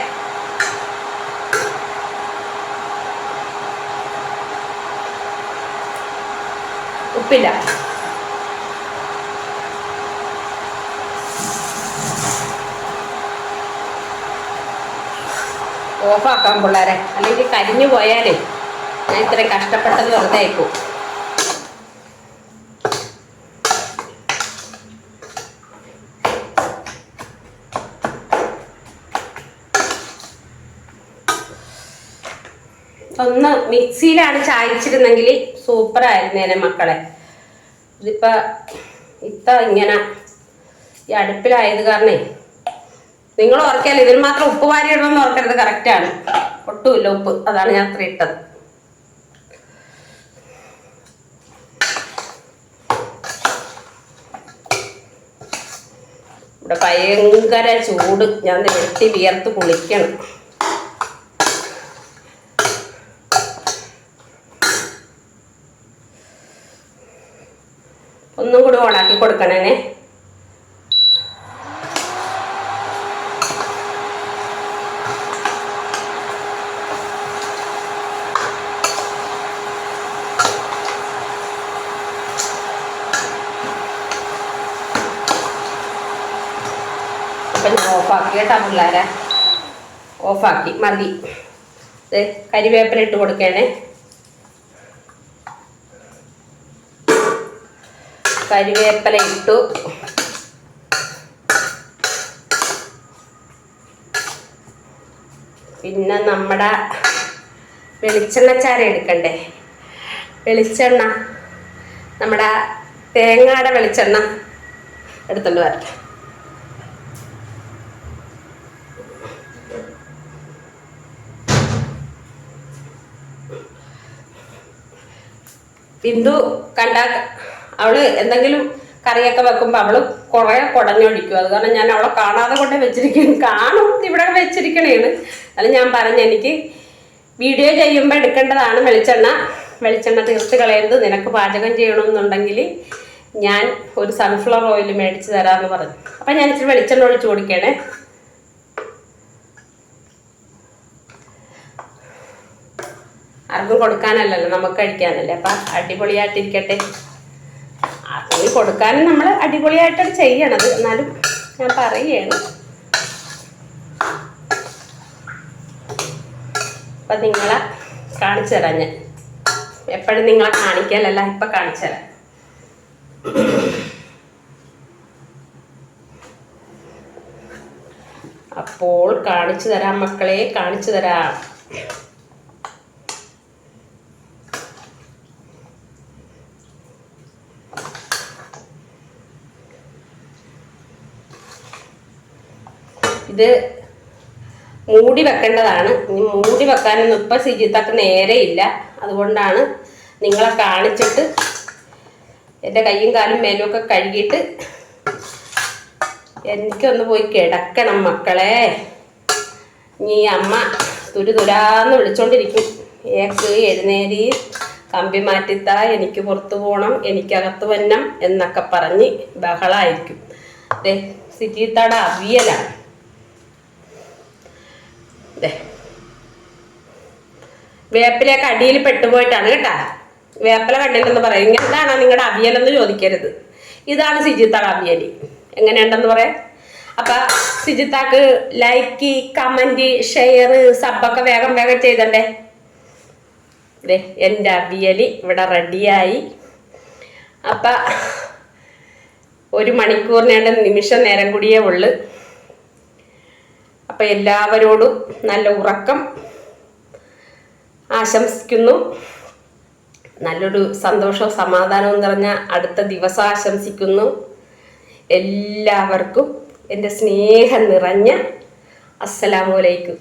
ഉപ്പില്ല. ഓഫാക്കാം പിള്ളേരെ, അല്ലെങ്കിൽ കരിഞ്ഞു പോയാലേ ഞാൻ ഇത്രയും കഷ്ടപ്പെട്ടത് വെറുതെ ആയിക്കും. ഒന്ന് മിക്സിയിലാണ് ചായച്ചിരുന്നെങ്കിൽ സൂപ്പറായിരുന്നേനെ മക്കളെ. ഇതിപ്പോൾ ഇങ്ങനെ ഈ അടുപ്പിലായത് കാരണേ നിങ്ങൾ ഓർക്കാല്ലോ, ഇതിൽ മാത്രം ഉപ്പ് വാരി ഇടണമെന്ന് ഓർക്കരുത്. കറക്റ്റാണ്, ഒട്ടുമില്ല ഉപ്പ്. അതാണ് ഞാൻ അത്ര ഇട്ടത്. ഇവിടെ ഭയങ്കര ചൂട്, ഞാൻ വെട്ടി വിയർത്ത് കുളിക്കണം. ഒന്നും കൂടി ഓണാക്കി കൊടുക്കണേ. അപ്പം ഞാൻ ഓഫാക്കി കേട്ടോ പിള്ളേരെ, ഓഫാക്കി മതി. കരിവേപ്പില ഇട്ട് കൊടുക്കണേ. കരിവേപ്പില ഇട്ടു. പിന്നെ നമ്മുടെ വെളിച്ചെണ്ണച്ചാര എടുക്കണ്ടേ. വെളിച്ചെണ്ണ, നമ്മുടെ തേങ്ങയുടെ വെളിച്ചെണ്ണ എടുത്തോണ്ട് വരട്ടെ. ബിന്ദു കണ്ട അവള് എന്തെങ്കിലും കറിയൊക്കെ വെക്കുമ്പോൾ അവള് കുറെ കുടഞ്ഞൊഴിക്കും. അത് കാരണം ഞാൻ അവളെ കാണാതെ കൊണ്ട് വെച്ചിരിക്കും. കാണും ഇവിടെ വെച്ചിരിക്കണേന്ന്. അല്ല ഞാൻ പറഞ്ഞു, എനിക്ക് വീഡിയോ ചെയ്യുമ്പോൾ എടുക്കേണ്ടതാണ് വെളിച്ചെണ്ണ തീർത്ത് കളയരുത്. നിനക്ക് പാചകം ചെയ്യണമെന്നുണ്ടെങ്കിൽ ഞാൻ ഒരു സൺഫ്ലവർ ഓയിൽ മേടിച്ച് തരാമെന്ന് പറഞ്ഞു. അപ്പം ഞാൻ ഇച്ചിരി വെളിച്ചെണ്ണ ഒഴിച്ച് കൊടുക്കണേ. ആർക്കും കൊടുക്കാനല്ലല്ലോ, നമുക്ക് കഴിക്കാനല്ലേ. അപ്പം അടിപൊളിയായിട്ടിരിക്കട്ടെ. ആർക്കും കൊടുക്കാനും നമ്മൾ അടിപൊളിയായിട്ടാണ് ചെയ്യണത്. എന്നാലും ഞാൻ പറയുകയാണ്. അപ്പം നിങ്ങളെ കാണിച്ചു തരാം. ഞാൻ എപ്പോഴും നിങ്ങളെ കാണിക്കാനല്ല, ഇപ്പം കാണിച്ചു തരാം. അപ്പോൾ കാണിച്ചു തരാം മക്കളെ, കാണിച്ചു തരാം. ഇത് മൂടി വെക്കേണ്ടതാണ്. ഇനി മൂടി വെക്കാനൊന്നും ഇപ്പം സിജിത്തൊക്കെ നേരെ ഇല്ല. അതുകൊണ്ടാണ് നിങ്ങളെ കാണിച്ചിട്ട് എൻ്റെ കയ്യും കാലും മേലും ഒക്കെ കഴുകിയിട്ട് എനിക്കൊന്ന് പോയി കിടക്കണം മക്കളെ. നീ അമ്മ തുരാന്ന് വിളിച്ചോണ്ടിരിക്കും. ഏക്ക് എഴുന്നേരി, കമ്പി മാറ്റിത്താ, എനിക്ക് പുറത്തു പോകണം, എനിക്കകത്ത് വന്നം എന്നൊക്കെ പറഞ്ഞ് ബഹളമായിരിക്കും. അതെ, സിജിത്തയുടെ അവിയലാണ്. വേപ്പിലയൊക്കെ അടിയിൽ പെട്ടുപോയിട്ടാണ് കേട്ടാ. വേപ്പില കണ്ടില്ലെന്ന് പറയും. ഇങ്ങനെന്താണോ നിങ്ങളുടെ അവിയലെന്ന് ചോദിക്കരുത്. ഇതാണ് സിജിത്താടെ അവിയൽ. എങ്ങനെയുണ്ടെന്ന് പറയാം. അപ്പം സിജിത്താക്ക് ലൈക്ക്, കമൻറ്റ്, ഷെയർ, സബ്ബൊക്കെ വേഗം ചെയ്തണ്ടേ. അതെ, എൻ്റെ അവിയൽ ഇവിടെ റെഡിയായി. അപ്പം 1 മണിക്കൂറിനേണ്ട നിമിഷം നേരം കൂടിയേ ഉള്ളു. അപ്പം എല്ലാവരോടും നല്ല ഉറക്കം ആശംസിക്കുന്നു. നല്ലൊരു സന്തോഷവും സമാധാനവും നിറഞ്ഞ അടുത്ത ദിവസം ആശംസിക്കുന്നു. എല്ലാവർക്കും എൻ്റെ സ്നേഹം നിറഞ്ഞ അസ്സലാമു അലൈക്കും.